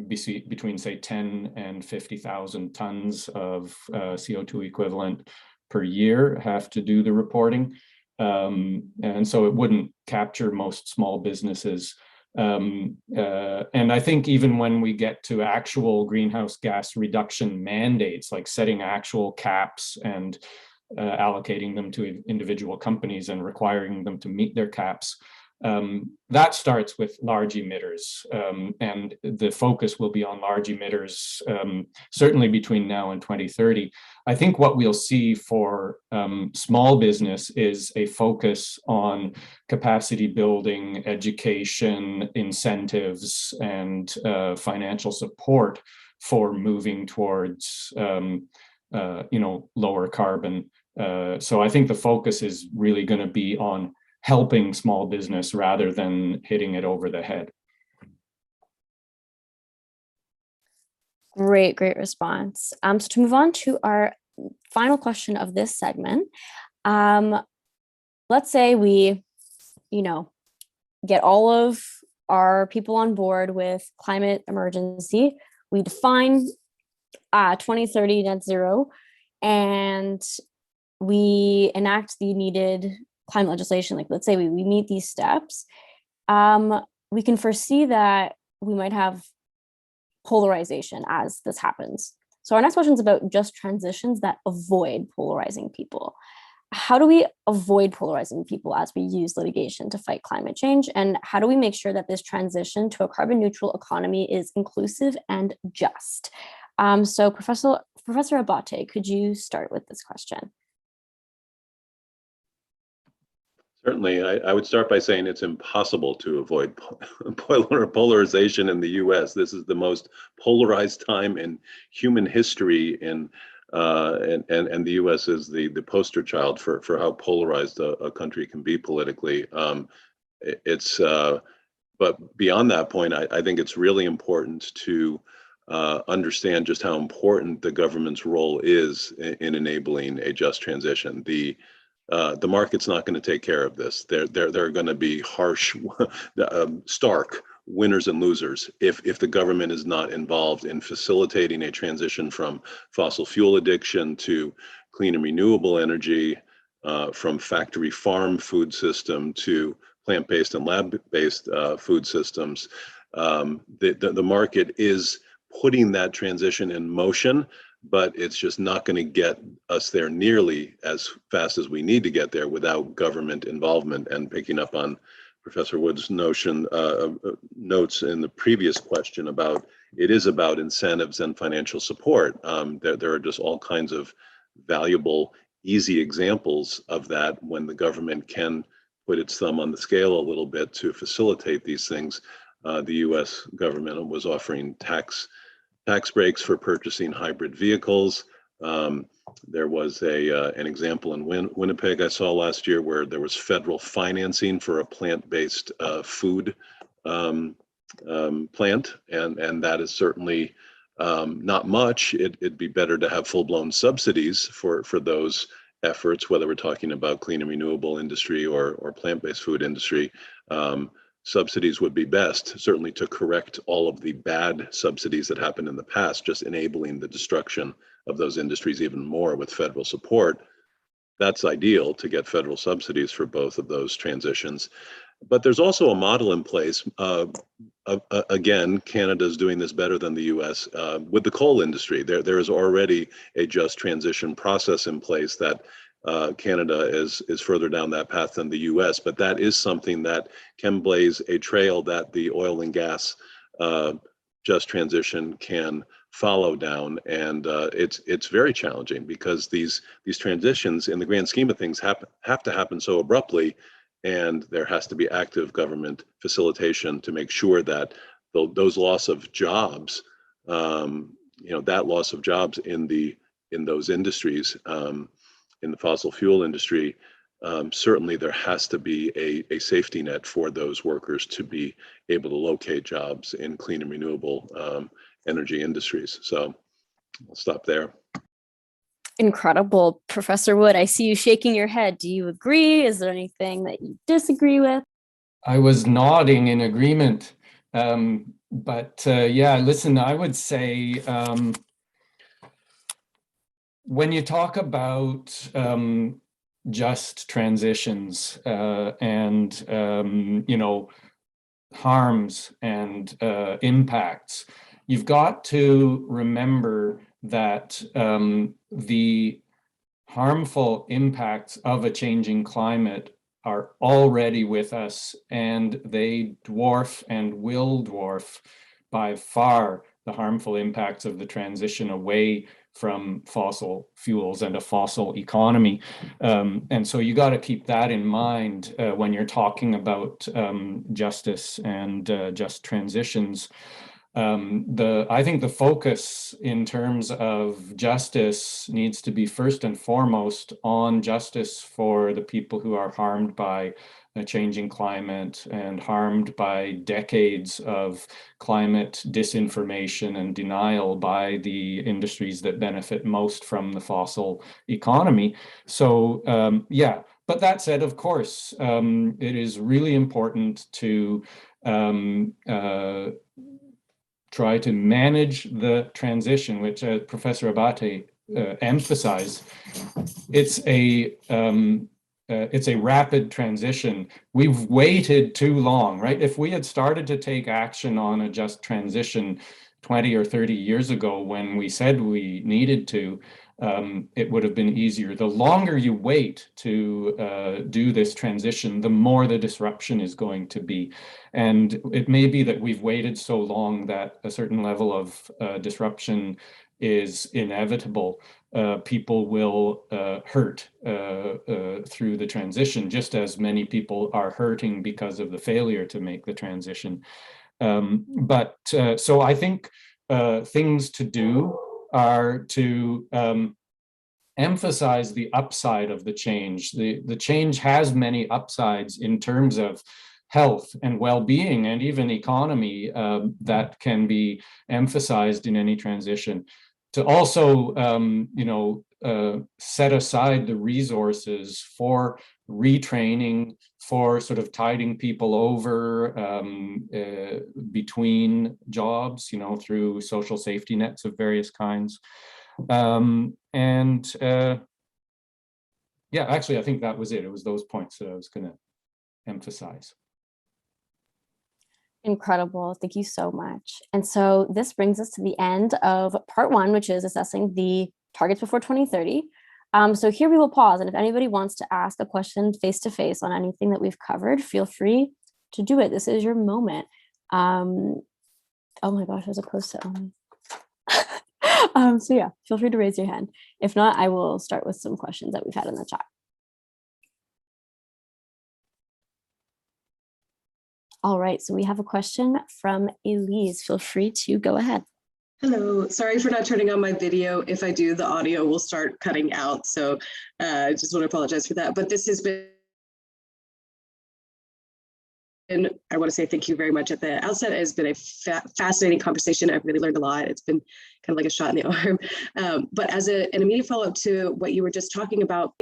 between say 10 and 50,000 tons of CO2 equivalent per year have to do the reporting. And so it wouldn't capture most small businesses. And I think even when we get to actual greenhouse gas reduction mandates, like setting actual caps and allocating them to individual companies and requiring them to meet their caps, that starts with large emitters, and the focus will be on large emitters, certainly between now and 2030. I think what we'll see for small business is a focus on capacity building, education, incentives, and financial support for moving towards lower carbon. So I think the focus is really going to be on helping small business rather than hitting it over the head. Great response. So to move on to our final question of this segment, let's say we, get all of our people on board with climate emergency. We define 2030 net zero, and we enact the needed climate legislation. Like, let's say we meet these steps. We can foresee that we might have polarization as this happens. So our next question is about just transitions that avoid polarizing people. How do we avoid polarizing people as we use litigation to fight climate change? And how do we make sure that this transition to a carbon neutral economy is inclusive and just? So Professor Abate, could you start with this question? Certainly, I would start by saying it's impossible to avoid polarization in the U.S. This is the most polarized time in human history, and the U.S. is the poster child for how polarized a country can be politically. But beyond that point, I think it's really important to understand just how important the government's role is in enabling a just transition. The market's not going to take care of this. There are going to be harsh, stark winners and losers if the government is not involved in facilitating a transition from fossil fuel addiction to clean and renewable energy, from factory farm food system to plant-based and lab-based food systems. The market is putting that transition in motion, but it's just not going to get us there nearly as fast as we need to get there without government involvement. And picking up on Professor Wood's notes in the previous question about, it is about incentives and financial support. There are just all kinds of valuable, easy examples of that when the government can put its thumb on the scale a little bit to facilitate these things. The US government was offering tax breaks for purchasing hybrid vehicles. There was an example in Winnipeg I saw last year where there was federal financing for a plant-based food plant, and that is certainly not much. It'd be better to have full-blown subsidies for those efforts, whether we're talking about clean and renewable industry or plant-based food industry. Subsidies would be best, certainly to correct all of the bad subsidies that happened in the past, just enabling the destruction of those industries even more with federal support. That's ideal to get federal subsidies for both of those transitions. But there's also a model in place. Again, Canada's doing this better than the US with the coal industry. There is already a just transition process in place that Canada is further down that path than the US, but that is something that can blaze a trail that the oil and gas just transition can follow down, and it's very challenging because these transitions in the grand scheme of things have to happen so abruptly, and there has to be active government facilitation to make sure that those loss of jobs, that loss of jobs in those industries, in the fossil fuel industry, certainly there has to be a safety net for those workers to be able to locate jobs in clean and renewable energy industries. So I'll stop there. Incredible. Professor Wood, I see you shaking your head. Do you agree? Is there anything that you disagree with? I was nodding in agreement. Yeah, listen, I would say when you talk about just transitions and harms and impacts, you've got to remember that the harmful impacts of a changing climate are already with us, and they dwarf and will dwarf by far the harmful impacts of the transition away from fossil fuels and a fossil economy. And so you got to keep that in mind when you're talking about justice and just transitions. I think the focus in terms of justice needs to be first and foremost on justice for the people who are harmed by a changing climate and harmed by decades of climate disinformation and denial by the industries that benefit most from the fossil economy. So yeah, but that said, of course, it is really important to try to manage the transition, which Professor Abate emphasized. It's a rapid transition. We've waited too long, right? If we had started to take action on a just transition 20 or 30 years ago when we said we needed to, it would have been easier. The longer you wait to do this transition, the more the disruption is going to be. And it may be that we've waited so long that a certain level of disruption is inevitable. People will hurt through the transition, just as many people are hurting because of the failure to make the transition. So I think things to do are to emphasize the upside of the change. The change has many upsides in terms of health and well-being and even economy that can be emphasized in any transition. To also, set aside the resources for retraining, for sort of tiding people over between jobs, through social safety nets of various kinds. Yeah, actually, I think that was it. It was those points that I was going to emphasize. Incredible. Thank you so much. And so this brings us to the end of part one, which is assessing the targets before 2030. So here we will pause. And if anybody wants to ask a question face-to-face on anything that we've covered, feel free to do it. This is your moment. Oh my gosh, I was opposed to so yeah, feel free to raise your hand. If not, I will start with some questions that we've had in the chat. All right, so we have a question from Elise. Feel free to go ahead. Hello, sorry for not turning on my video. If I do, the audio will start cutting out. So I just want to apologize for that. But this has been, and I want to say thank you very much at the outset. It has been a fascinating conversation. I've really learned a lot. It's been kind of like a shot in the arm. But as an immediate follow-up to what you were just talking about,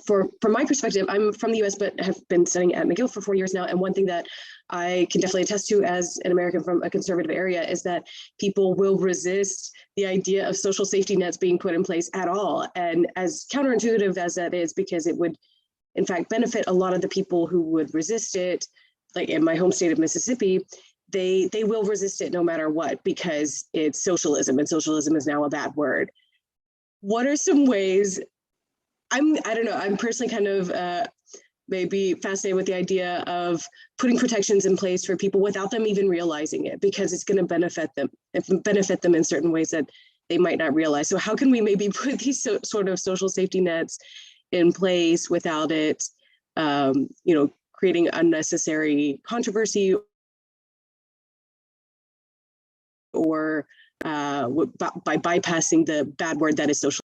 from my perspective, I'm from the US, but have been studying at McGill for 4 years now. And one thing that I can definitely attest to as an American from a conservative area is that people will resist the idea of social safety nets being put in place at all. And as counterintuitive as that is, because it would in fact benefit a lot of the people who would resist it, like in my home state of Mississippi, they will resist it no matter what, because it's socialism, and socialism is now a bad word. What are some ways, I don't know, I'm personally kind of may be fascinated with the idea of putting protections in place for people without them even realizing it, because it's going to benefit them in certain ways that they might not realize. So how can we maybe put these sort of social safety nets in place without it, creating unnecessary controversy or by bypassing the bad word that is social?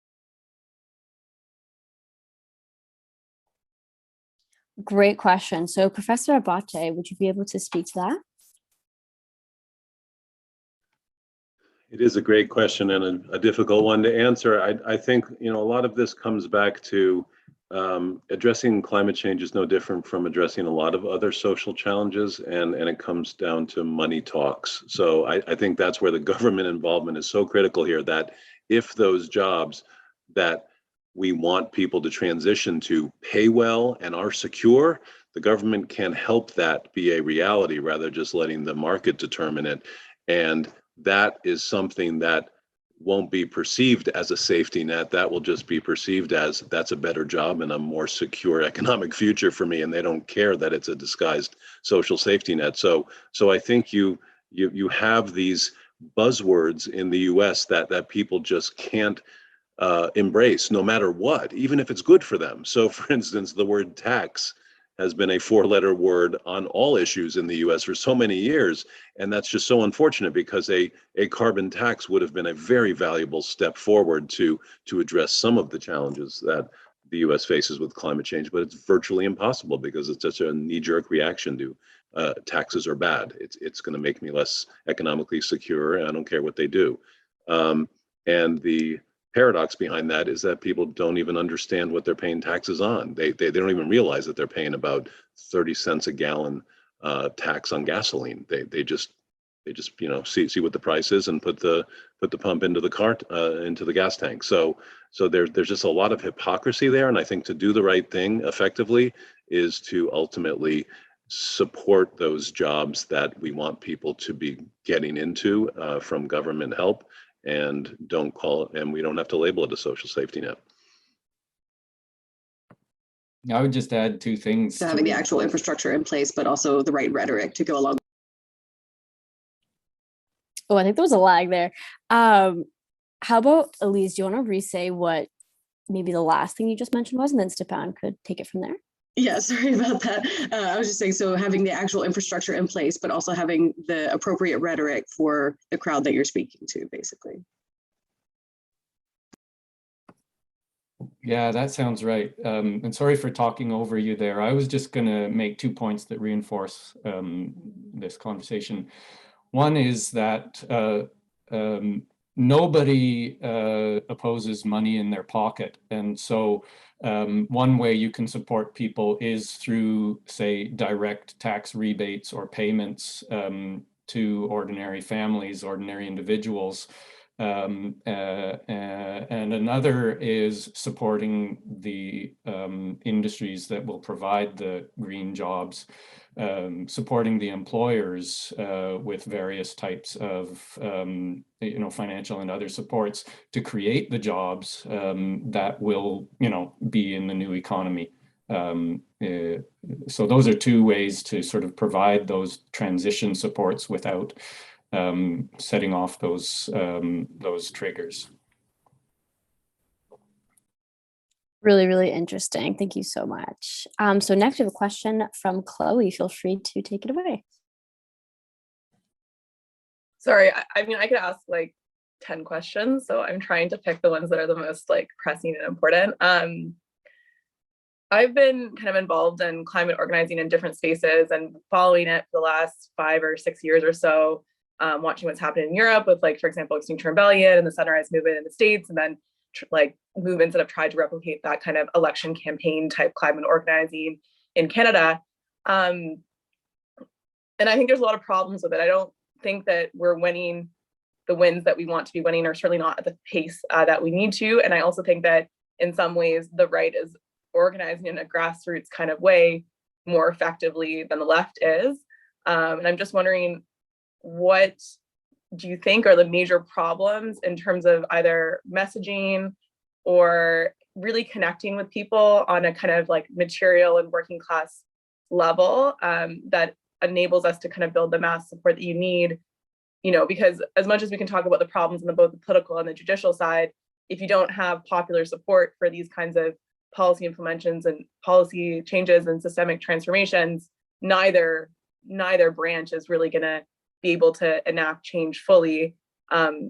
Great question. So Professor Abate, would you be able to speak to that? It is a great question and a difficult one to answer. I think, a lot of this comes back to addressing climate change is no different from addressing a lot of other social challenges, and it comes down to money talks. So I think that's where the government involvement is so critical here, that if those jobs that we want people to transition to pay well and are secure, the government can help that be a reality rather than just letting the market determine it. And that is something that won't be perceived as a safety net. That will just be perceived as that's a better job and a more secure economic future for me, and they don't care that it's a disguised social safety net. So I think you have these buzzwords in the US that people just can't embrace no matter what, even if it's good for them. So for instance, the word tax has been a 4-letter word on all issues in the US for so many years. And that's just so unfortunate, because a carbon tax would have been a very valuable step forward to address some of the challenges that the US faces with climate change, but it's virtually impossible because it's such a knee-jerk reaction to taxes are bad. It's going to make me less economically secure, and I don't care what they do. And the paradox behind that is that people don't even understand what they're paying taxes on. They don't even realize that they're paying about 30 cents a gallon tax on gasoline. They just see what the price is and put the pump into the cart into the gas tank. So there's just a lot of hypocrisy there, and I think to do the right thing effectively is to ultimately support those jobs that we want people to be getting into from government help, and we don't have to label it a social safety net. I would just add 2 things. So having the actual infrastructure in place, but also the right rhetoric to go along. Oh, I think there was a lag there. How about Elise, do you want to re-say what maybe the last thing you just mentioned was, and then Stepan could take it from there? Yeah, sorry about that. I was just saying, so having the actual infrastructure in place, but also having the appropriate rhetoric for the crowd that you're speaking to, basically. Yeah, that sounds right. And sorry for talking over you there. I was just going to make 2 points that reinforce this conversation. One is that nobody opposes money in their pocket. And so one way you can support people is through, say, direct tax rebates or payments to ordinary families, ordinary individuals. And another is supporting the industries that will provide the green jobs, supporting the employers with various types of financial and other supports to create the jobs that will be in the new economy. So those are 2 ways to sort of provide those transition supports without setting off those triggers. Really, really interesting. Thank you so much. So next we have a question from Chloe. Feel free to take it away. Sorry, I mean, I could ask like 10 questions, so I'm trying to pick the ones that are the most like pressing and important. I've been kind of involved in climate organizing in different spaces and following it for the last 5 or 6 years or so, watching what's happening in Europe with, like, for example, Extinction Rebellion and the Sunrise Movement in the States, and then like movements that have tried to replicate that kind of election campaign type climate organizing in Canada. And I think there's a lot of problems with it. I don't think that we're winning the wins that we want to be winning, or certainly not at the pace that we need to. And I also think that in some ways the right is organizing in a grassroots kind of way more effectively than the left is. And I'm just wondering, what do you think are the major problems in terms of either messaging or really connecting with people on a kind of like material and working class level that enables us to kind of build the mass support that you need, because as much as we can talk about the problems on both the political and the judicial side, if you don't have popular support for these kinds of policy implementations and policy changes and systemic transformations, neither branch is really going to be able to enact change fully.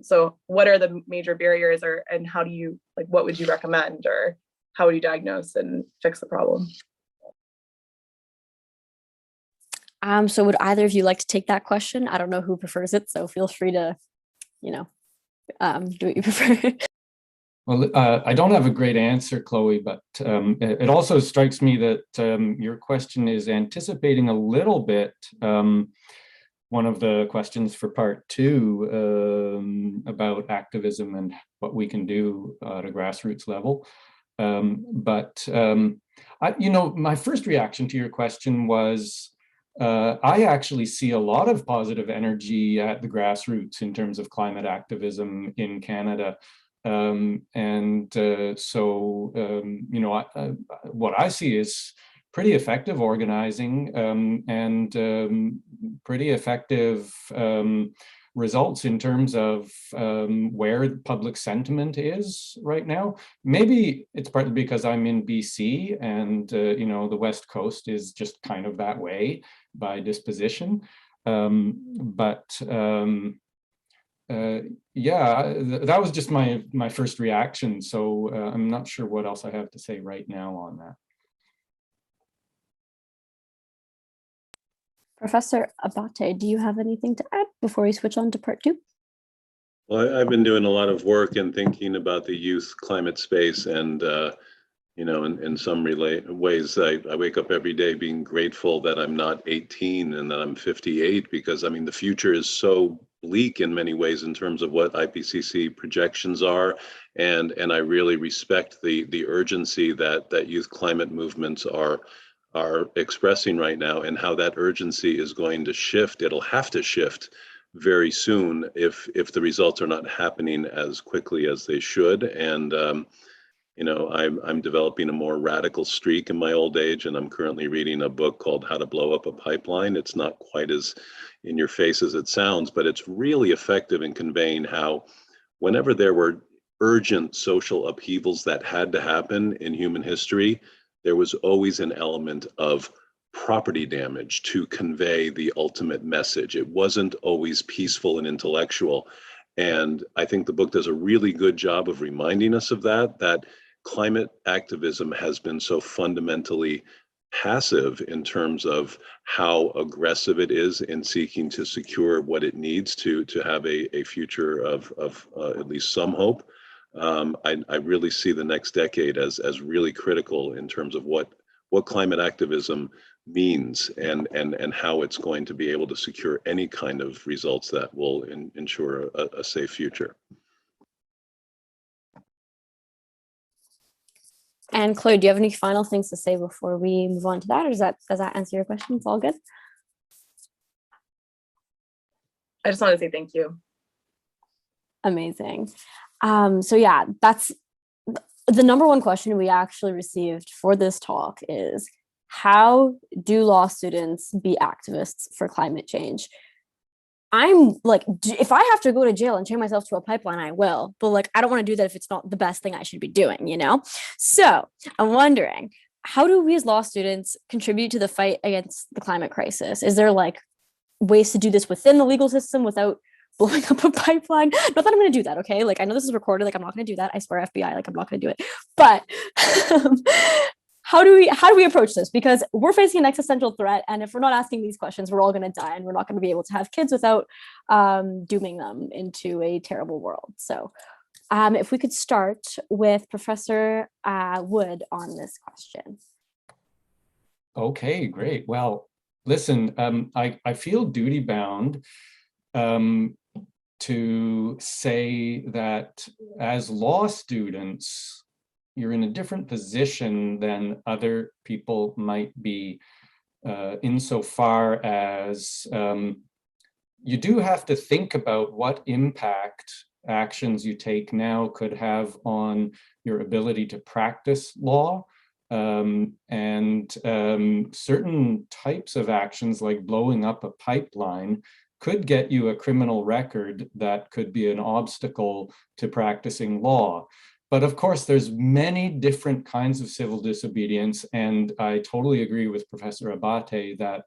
So what are the major barriers, and how do you, what would you recommend, or how would you diagnose and fix the problem? So would either of you like to take that question? I don't know who prefers it, so feel free to, do what you prefer. Well, I don't have a great answer, Chloe, but it also strikes me that your question is anticipating a little bit one of the questions for part 2 about activism and what we can do at a grassroots level. My first reaction to your question was, I actually see a lot of positive energy at the grassroots in terms of climate activism in Canada. What I see is pretty effective organizing and pretty effective results in terms of where public sentiment is right now. Maybe it's partly because I'm in BC and the West Coast is just kind of that way by disposition. That was just my first reaction. So I'm not sure what else I have to say right now on that. Professor Abate, do you have anything to add before we switch on to part 2? Well, I've been doing a lot of work and thinking about the youth climate space, and in some ways, I wake up every day being grateful that I'm not 18 and that I'm 58, because the future is so bleak in many ways in terms of what IPCC projections are, and I really respect the urgency that youth climate movements are expressing right now, and how that urgency is going to shift. It'll have to shift very soon if the results are not happening as quickly as they should. And I'm developing a more radical streak in my old age, and I'm currently reading a book called How to Blow Up a Pipeline. It's not quite as in your face as it sounds, but it's really effective in conveying how whenever there were urgent social upheavals that had to happen in human history, there was always an element of property damage to convey the ultimate message. It wasn't always peaceful and intellectual. And I think the book does a really good job of reminding us of that climate activism has been so fundamentally passive in terms of how aggressive it is in seeking to secure what it needs to have a future of at least some hope. I really see the next decade as really critical in terms of what climate activism means and how it's going to be able to secure any kind of results that will ensure a safe future. And Chloe, do you have any final things to say before we move on to that, or does that answer your question? It's all good. I just want to say thank you. Amazing. So yeah, that's the number one question we actually received for this talk is, how do law students be activists for climate change? I'm like, if I have to go to jail and chain myself to a pipeline, I will, but I don't want to do that if it's not the best thing I should be doing, So I'm wondering, how do we as law students contribute to the fight against the climate crisis? Is there ways to do this within the legal system without blowing up a pipeline? Not that I'm going to do that, okay? I know this is recorded, I'm not going to do that. I swear, FBI, I'm not going to do it. But how do we approach this? Because we're facing an existential threat, and if we're not asking these questions, we're all going to die, and we're not going to be able to have kids without dooming them into a terrible world. So if we could start with Professor Wood on this question. Okay, great. Well, listen, I feel duty bound to say that as law students, you're in a different position than other people might be, insofar as you do have to think about what impact actions you take now could have on your ability to practice law. And certain types of actions like blowing up a pipeline could get you a criminal record that could be an obstacle to practicing law. But of course, there's many different kinds of civil disobedience, and I totally agree with Professor Abate that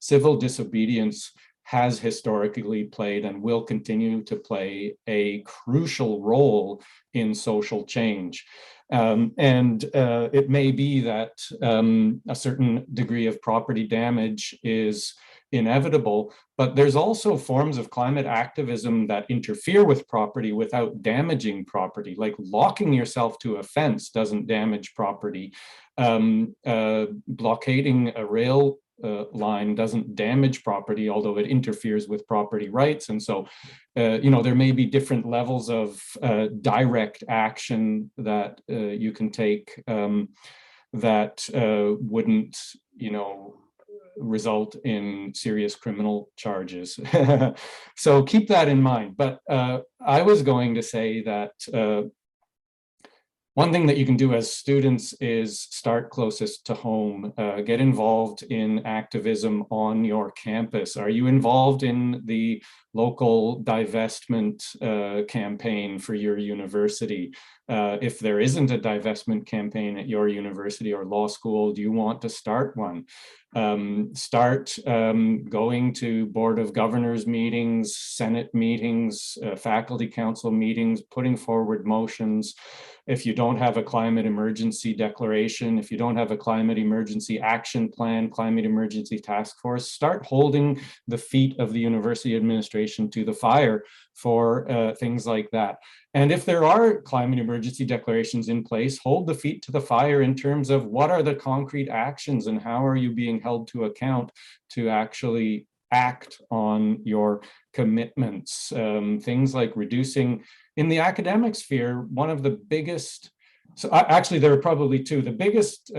civil disobedience has historically played and will continue to play a crucial role in social change. It may be that a certain degree of property damage is inevitable, but there's also forms of climate activism that interfere with property without damaging property, like locking yourself to a fence doesn't damage property. Blockading a rail line doesn't damage property, although it interferes with property rights. And so, there may be different levels of direct action that you can take that wouldn't, result in serious criminal charges. So keep that in mind. But I was going to say that one thing that you can do as students is start closest to home, get involved in activism on your campus. Are you involved in the local divestment campaign for your university? If there isn't a divestment campaign at your university or law school, do you want to start one? Start going to Board of Governors meetings, Senate meetings, faculty council meetings, putting forward motions. If you don't have a climate emergency declaration, if you don't have a climate emergency action plan, climate emergency task force, start holding the feet of the university administration to the fire for things like that. And if there are climate emergency declarations in place, hold the feet to the fire in terms of what are the concrete actions and how are you being held to account to actually act on your commitments. Things like reducing, in the academic sphere, one of the biggest, so actually there are probably two. The biggest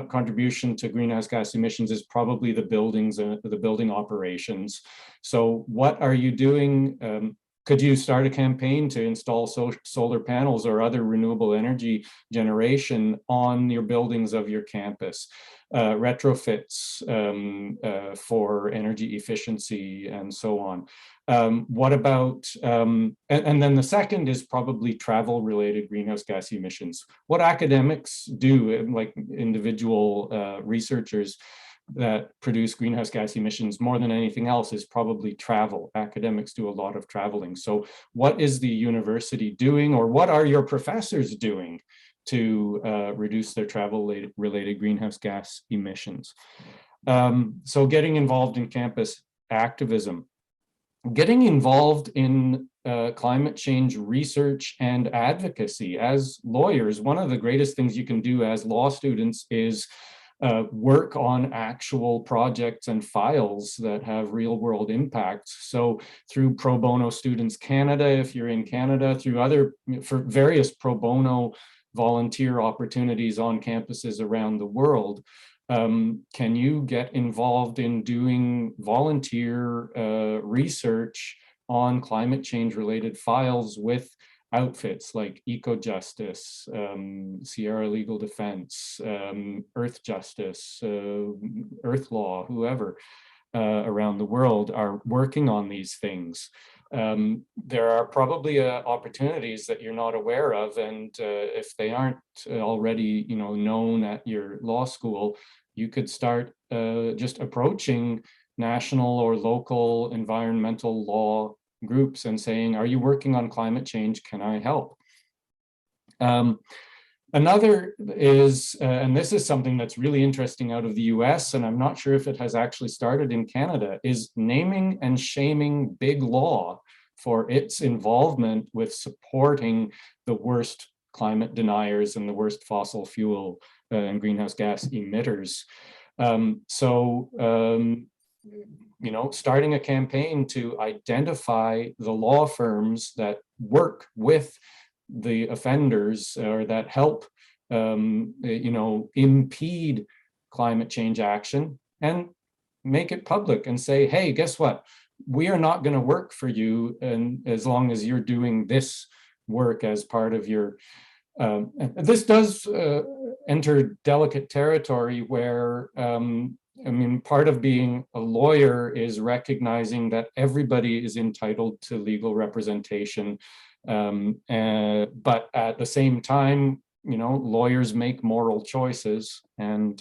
contribution to greenhouse gas emissions is probably the buildings, the building operations. So what are you doing? Could you start a campaign to install solar panels or other renewable energy generation on your buildings of your campus? Retrofits for energy efficiency and so on. What about, and then the second is probably travel related greenhouse gas emissions. What academics do, like individual researchers that produce greenhouse gas emissions more than anything else, is probably travel. Academics do a lot of traveling. So what is the university doing, or what are your professors doing to reduce their travel related greenhouse gas emissions? So getting involved in campus activism, getting involved in climate change research and advocacy. As lawyers, one of the greatest things you can do as law students is work on actual projects and files that have real world impacts. So through Pro Bono Students Canada, if you're in Canada, through for various pro bono volunteer opportunities on campuses around the world, can you get involved in doing volunteer research on climate change related files with outfits like Eco-Justice, Sierra Legal Defense, Earth Justice, Earth Law, whoever around the world are working on these things? There are probably opportunities that you're not aware of, and if they aren't already known at your law school, you could start just approaching national or local environmental law groups and saying, are you working on climate change? Can I help? Another is, and this is something that's really interesting out of the US, and I'm not sure if it has actually started in Canada, is naming and shaming big law for its involvement with supporting the worst climate deniers and the worst fossil fuel and greenhouse gas emitters. Starting a campaign to identify the law firms that work with the offenders or that help, impede climate change action, and make it public and say, hey, guess what? We are not going to work for you, and as long as you're doing this work as part of your This does enter delicate territory where, I mean, part of being a lawyer is recognizing that everybody is entitled to legal representation. But at the same time, you know, lawyers make moral choices, and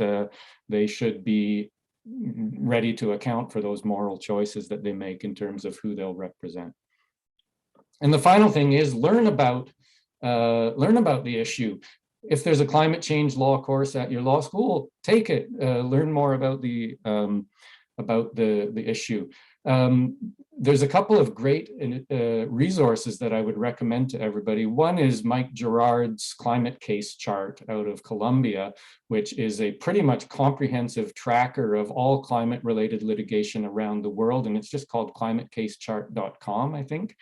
they should be ready to account for those moral choices that they make in terms of who they'll represent. And the final thing is learn about the issue. If there's a climate change law course at your law school, take it. Learn more about the issue. There's a couple of great resources that I would recommend to everybody. One is Mike Gerard's climate case chart out of Columbia, which is a pretty much comprehensive tracker of all climate related litigation around the world. And it's just called climatecasechart.com, I think.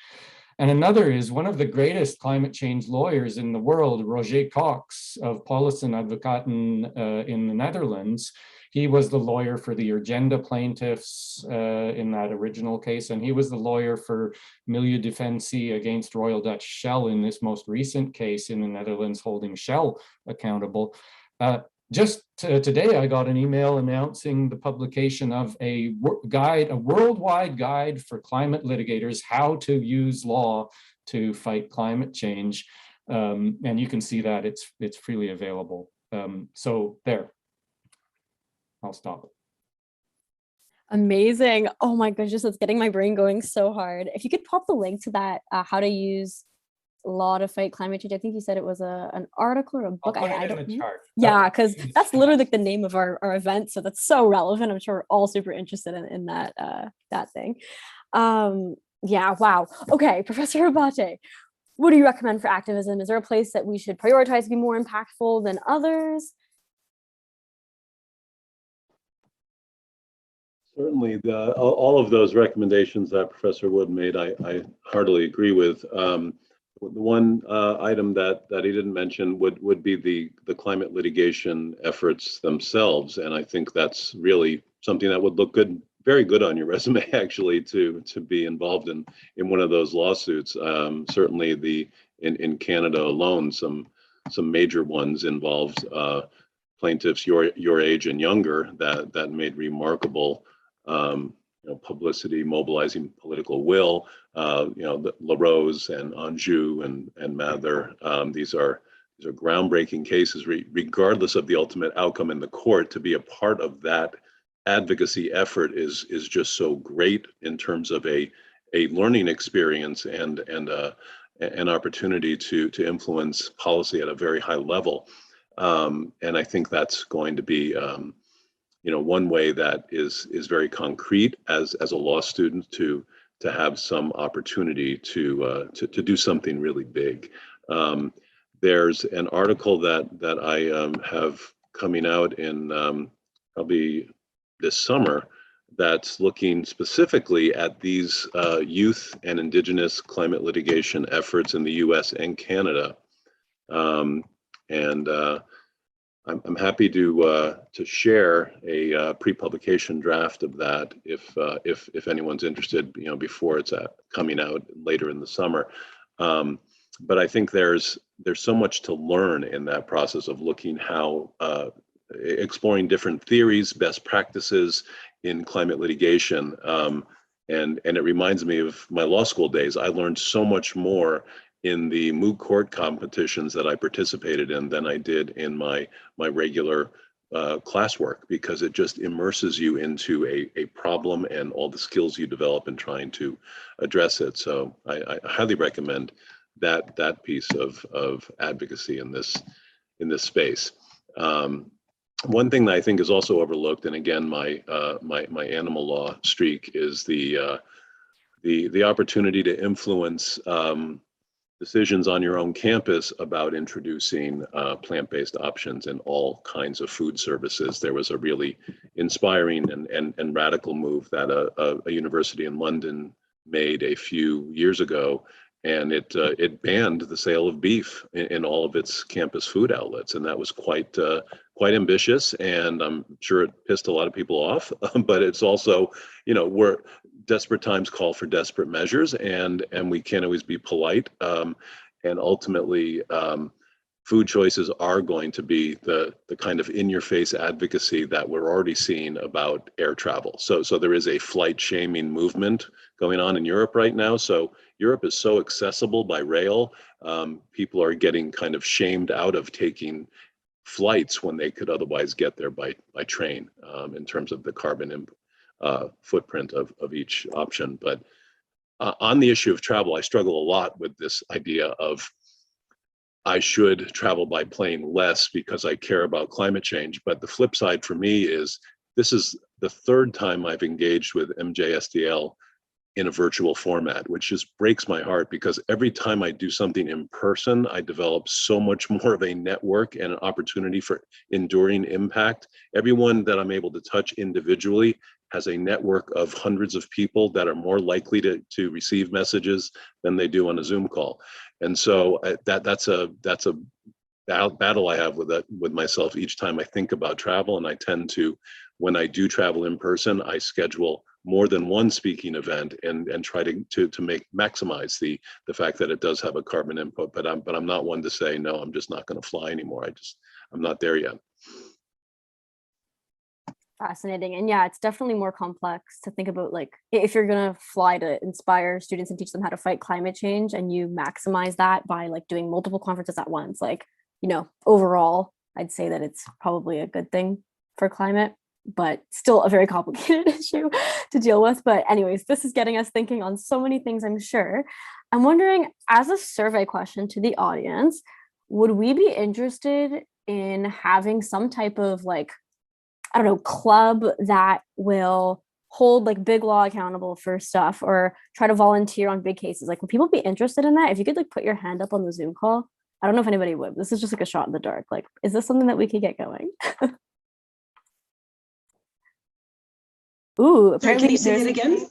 And another is one of the greatest climate change lawyers in the world, Roger Cox of Polissen Advocaten in the Netherlands. He was the lawyer for the Urgenda plaintiffs in that original case, and he was the lawyer for Milieudefensie against Royal Dutch Shell in this most recent case in the Netherlands, holding Shell accountable. Just today, I got an email announcing the publication of a worldwide guide for climate litigators, how to use law to fight climate change. And you can see that it's freely available. So there, I'll stop it. Amazing. Oh my goodness, that's getting my brain going so hard. If you could pop the link to that, how to use law to fight climate change. I think you said it was an article or a book. I don't know. Yeah, because that's literally like the name of our event. So that's so relevant. I'm sure we're all super interested in that thing. Yeah, wow. Okay, Professor Abate, what do you recommend for activism? Is there a place that we should prioritize to be more impactful than others? Certainly, all of those recommendations that Professor Wood made, I heartily agree with. The one item that he didn't mention would be the climate litigation efforts themselves, and I think that's really something that would look good, very good on your resume, actually, to be involved in one of those lawsuits. Certainly, in Canada alone, some major ones involved plaintiffs your age and younger that made remarkable publicity, mobilizing political will. The Rowe's and Anjou and Mather. These are groundbreaking cases, regardless of the ultimate outcome in the court. To be a part of that advocacy effort is just so great in terms of a learning experience and an opportunity to influence policy at a very high level. And I think that's going to be one way that is very concrete as a law student to have some opportunity to do something really big. There's an article that I have coming out in probably this summer that's looking specifically at these youth and indigenous climate litigation efforts in the U.S. and Canada. I'm happy to share a pre-publication draft of that if anyone's interested, before it's coming out later in the summer. But I think there's so much to learn in that process of looking how exploring different theories, best practices in climate litigation, and it reminds me of my law school days. I learned so much more in the moot court competitions that I participated in than I did in my regular classwork, because it just immerses you into a problem and all the skills you develop in trying to address it. So I highly recommend that piece of advocacy in this space. One thing that I think is also overlooked, and again, my animal law streak, is the opportunity to influence decisions on your own campus about introducing plant-based options in all kinds of food services. There was a really inspiring and radical move that a university in London made a few years ago, and it banned the sale of beef in all of its campus food outlets, and that was quite ambitious, and I'm sure it pissed a lot of people off. But it's also, we're desperate times call for desperate measures, and we can't always be polite. And ultimately, food choices are going to be the kind of in-your-face advocacy that we're already seeing about air travel. So there is a flight shaming movement going on in Europe right now. So Europe is so accessible by rail. People are getting kind of shamed out of taking flights when they could otherwise get there by train, in terms of the carbon footprint of each option. But on the issue of travel, I struggle a lot with this idea of I should travel by plane less because I care about climate change. But the flip side for me is this is the third time I've engaged with MJSDL in a virtual format, which just breaks my heart, because every time I do something in person, I develop so much more of a network and an opportunity for enduring impact. Everyone that I'm able to touch individually has a network of hundreds of people that are more likely to receive messages than they do on a Zoom call. And so that's a battle I have with myself each time I think about travel. And I tend to, when I do travel in person, I schedule more than one speaking event and try to maximize the fact that it does have a carbon input. But I'm not one to say, no, I'm just not going to fly anymore. I'm not there yet. Fascinating. And yeah, it's definitely more complex to think about, like, if you're going to fly to inspire students and teach them how to fight climate change, and you maximize that by like doing multiple conferences at once, like, you know, overall, I'd say that it's probably a good thing for climate, but still a very complicated issue to deal with. But anyways, this is getting us thinking on so many things, I'm sure. I'm wondering, as a survey question to the audience, would we be interested in having some type of, like, I don't know, club that will hold like big law accountable for stuff, or try to volunteer on big cases? Like, would people be interested in that? If you could like put your hand up on the Zoom call. I don't know if anybody would. This is just like a shot in the dark. Like, is this something that we could get going? Ooh, apparently. Can you say that again?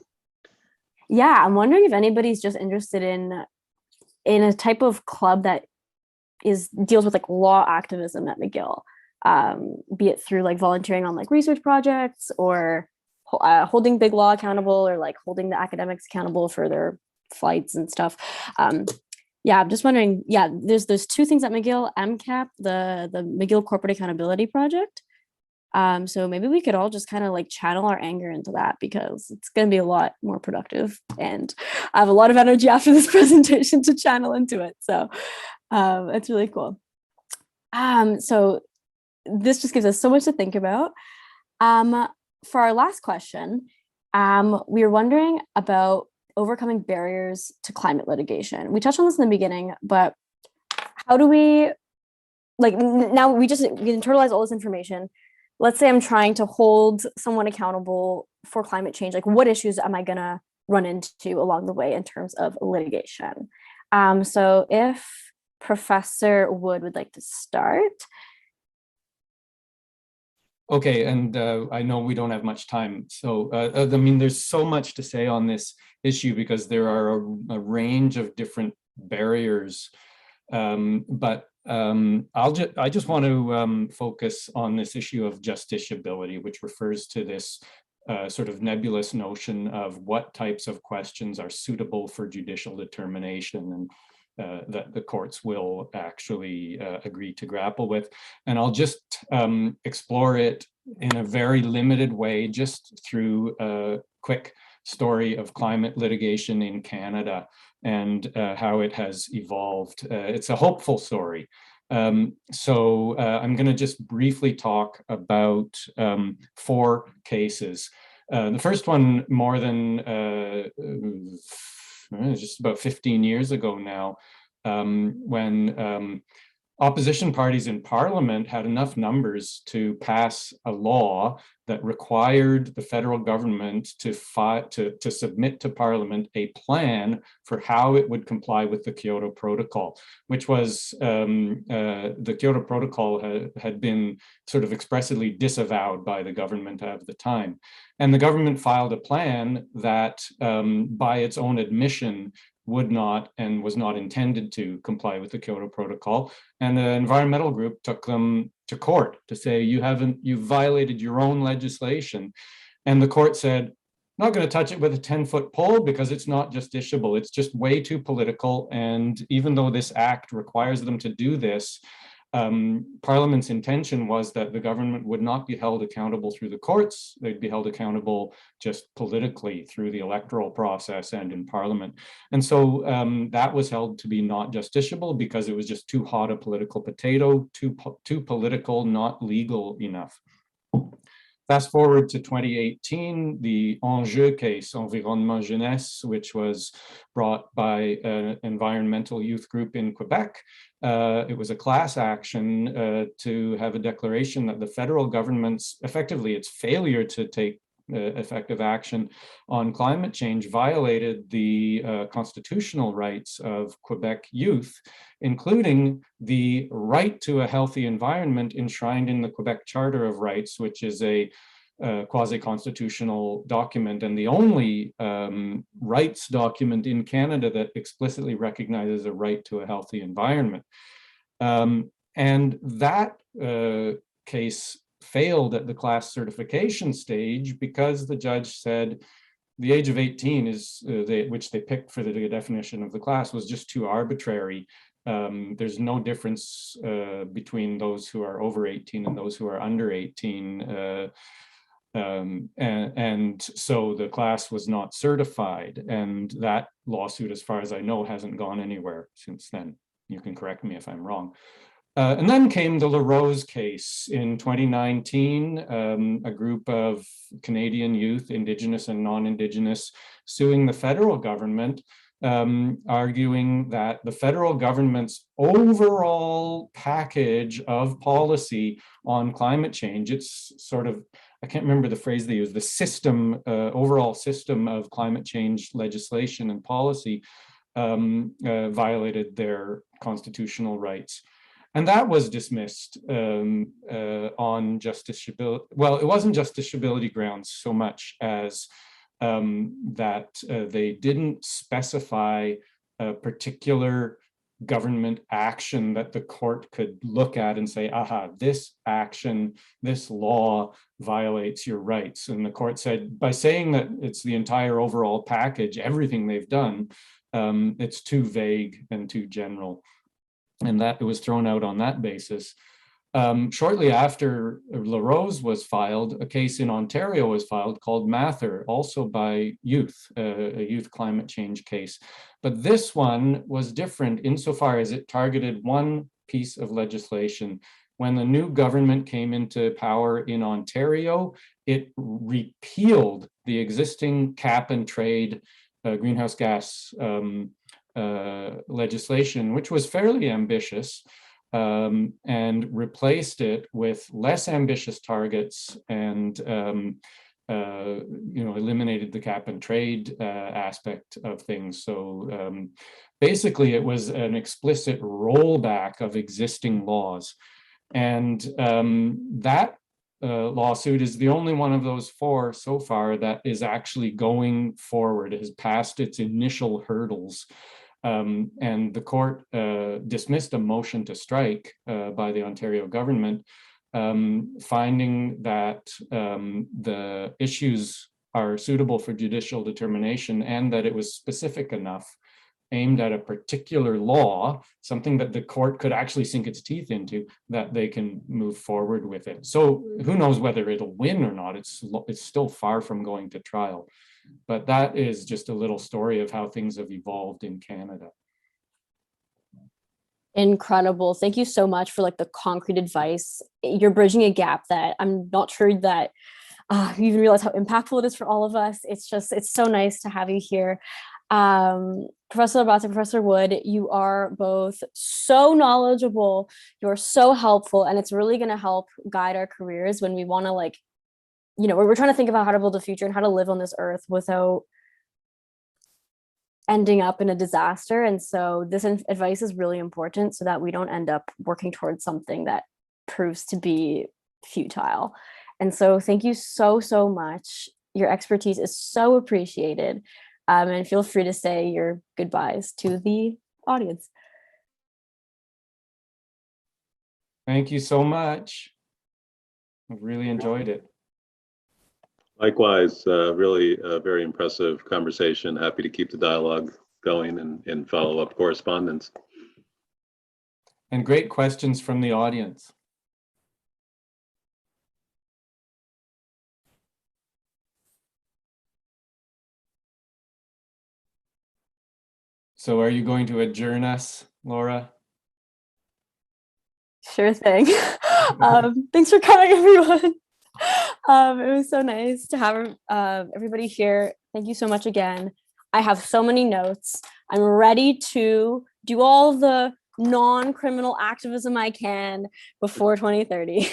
Yeah, I'm wondering if anybody's just interested in a type of club that deals with like law activism at McGill. Be it through like volunteering on like research projects, or holding big law accountable, or like holding the academics accountable for their flights and stuff. Yeah, I'm just wondering. Yeah, there's two things at McGill: MCAP, the McGill Corporate Accountability Project. So maybe we could all just kind of like channel our anger into that, because it's going to be a lot more productive, and I have a lot of energy after this presentation to channel into it. So it's really cool. So this just gives us so much to think about. For our last question, we were wondering about overcoming barriers to climate litigation. We touched on this in the beginning, but how do we, like, now we internalize all this information. Let's say I'm trying to hold someone accountable for climate change. Like, what issues am I gonna run into along the way in terms of litigation? So if Professor Wood would like to start. Okay, and I know we don't have much time. So, I mean, there's so much to say on this issue, because there are a range of different barriers. But I just want to focus on this issue of justiciability, which refers to this sort of nebulous notion of what types of questions are suitable for judicial determination, and that the courts will actually agree to grapple with. And I'll just explore it in a very limited way, just through a quick story of climate litigation in Canada and how it has evolved. It's a hopeful story. So I'm going to just briefly talk about 4 cases. The first one, more than just about 15 years ago now, when opposition parties in Parliament had enough numbers to pass a law that required the federal government to submit to Parliament a plan for how it would comply with the Kyoto Protocol, which was the Kyoto Protocol had been sort of expressly disavowed by the government of the time. And the government filed a plan that, by its own admission, would not and was not intended to comply with the Kyoto Protocol. And the environmental group took them to court to say, you've violated your own legislation. And the court said, not going to touch it with a 10-foot pole because it's not justiciable. It's just way too political. And even though this act requires them to do this, Parliament's intention was that the government would not be held accountable through the courts. They'd be held accountable just politically through the electoral process and in Parliament. And so that was held to be not justiciable because it was just too hot a political potato, too political, not legal enough. Fast forward to 2018, the Organisé case, Environnement Jeunesse, which was brought by an environmental youth group in Quebec. It was a class action to have a declaration that the federal government's, effectively its failure to take effective action on climate change violated the constitutional rights of Quebec youth, including the right to a healthy environment enshrined in the Quebec Charter of Rights, which is a quasi-constitutional document and the only rights document in Canada that explicitly recognizes a right to a healthy environment. And that case failed at the class certification stage because the judge said the age of 18 is which they picked for the definition of the class was just too arbitrary. There's no difference between those who are over 18 and those who are under 18. And so the class was not certified, and that lawsuit, as far as I know, hasn't gone anywhere since then. You can correct me if I'm wrong. And then came the Rowe case in 2019, a group of Canadian youth, Indigenous and non-Indigenous, suing the federal government, arguing that the federal government's overall package of policy on climate change, it's sort of, I can't remember the phrase they use, the system, overall system of climate change legislation and policy violated their constitutional rights. And that was dismissed on justiciability. Well, it wasn't justiciability grounds so much as that they didn't specify a particular government action that the court could look at and say, aha, this action, this law violates your rights. And the court said, by saying that it's the entire overall package, everything they've done, it's too vague and too general. And that it was thrown out on that basis. Shortly after Rowe was filed, a case in Ontario was filed called Mather, also by youth, a youth climate change case. But this one was different insofar as it targeted one piece of legislation. When the new government came into power in Ontario, it repealed the existing cap and trade greenhouse gas legislation, which was fairly ambitious, and replaced it with less ambitious targets and eliminated the cap and trade aspect of things. So basically it was an explicit rollback of existing laws. And that lawsuit is the only one of those four so far that is actually going forward. It has passed its initial hurdles. And the court dismissed a motion to strike by the Ontario government, finding that the issues are suitable for judicial determination and that it was specific enough, aimed at a particular law, something that the court could actually sink its teeth into, that they can move forward with it. So who knows whether it'll win or not? It's still far from going to trial. But that is just a little story of how things have evolved in Canada. Incredible. Thank you so much for like the concrete advice. You're bridging a gap that I'm not sure that you even realize how impactful it is for all of us. It's so nice to have you here. Professor Abate, Professor Wood, you are both so knowledgeable, you're so helpful, and it's really going to help guide our careers when we want to we're trying to think about how to build a future and how to live on this earth without ending up in a disaster. And so this advice is really important so that we don't end up working towards something that proves to be futile. And so thank you so, so much. Your expertise is so appreciated. And feel free to say your goodbyes to the audience. Thank you so much. I've really enjoyed it. Likewise, really a very impressive conversation. Happy to keep the dialogue going and follow up correspondence. And great questions from the audience. So are you going to adjourn us, Laura? Sure thing. Thanks for coming, everyone. It was so nice to have everybody here. Thank you so much again. I have so many notes. I'm ready to do all the non-criminal activism I can before 2030.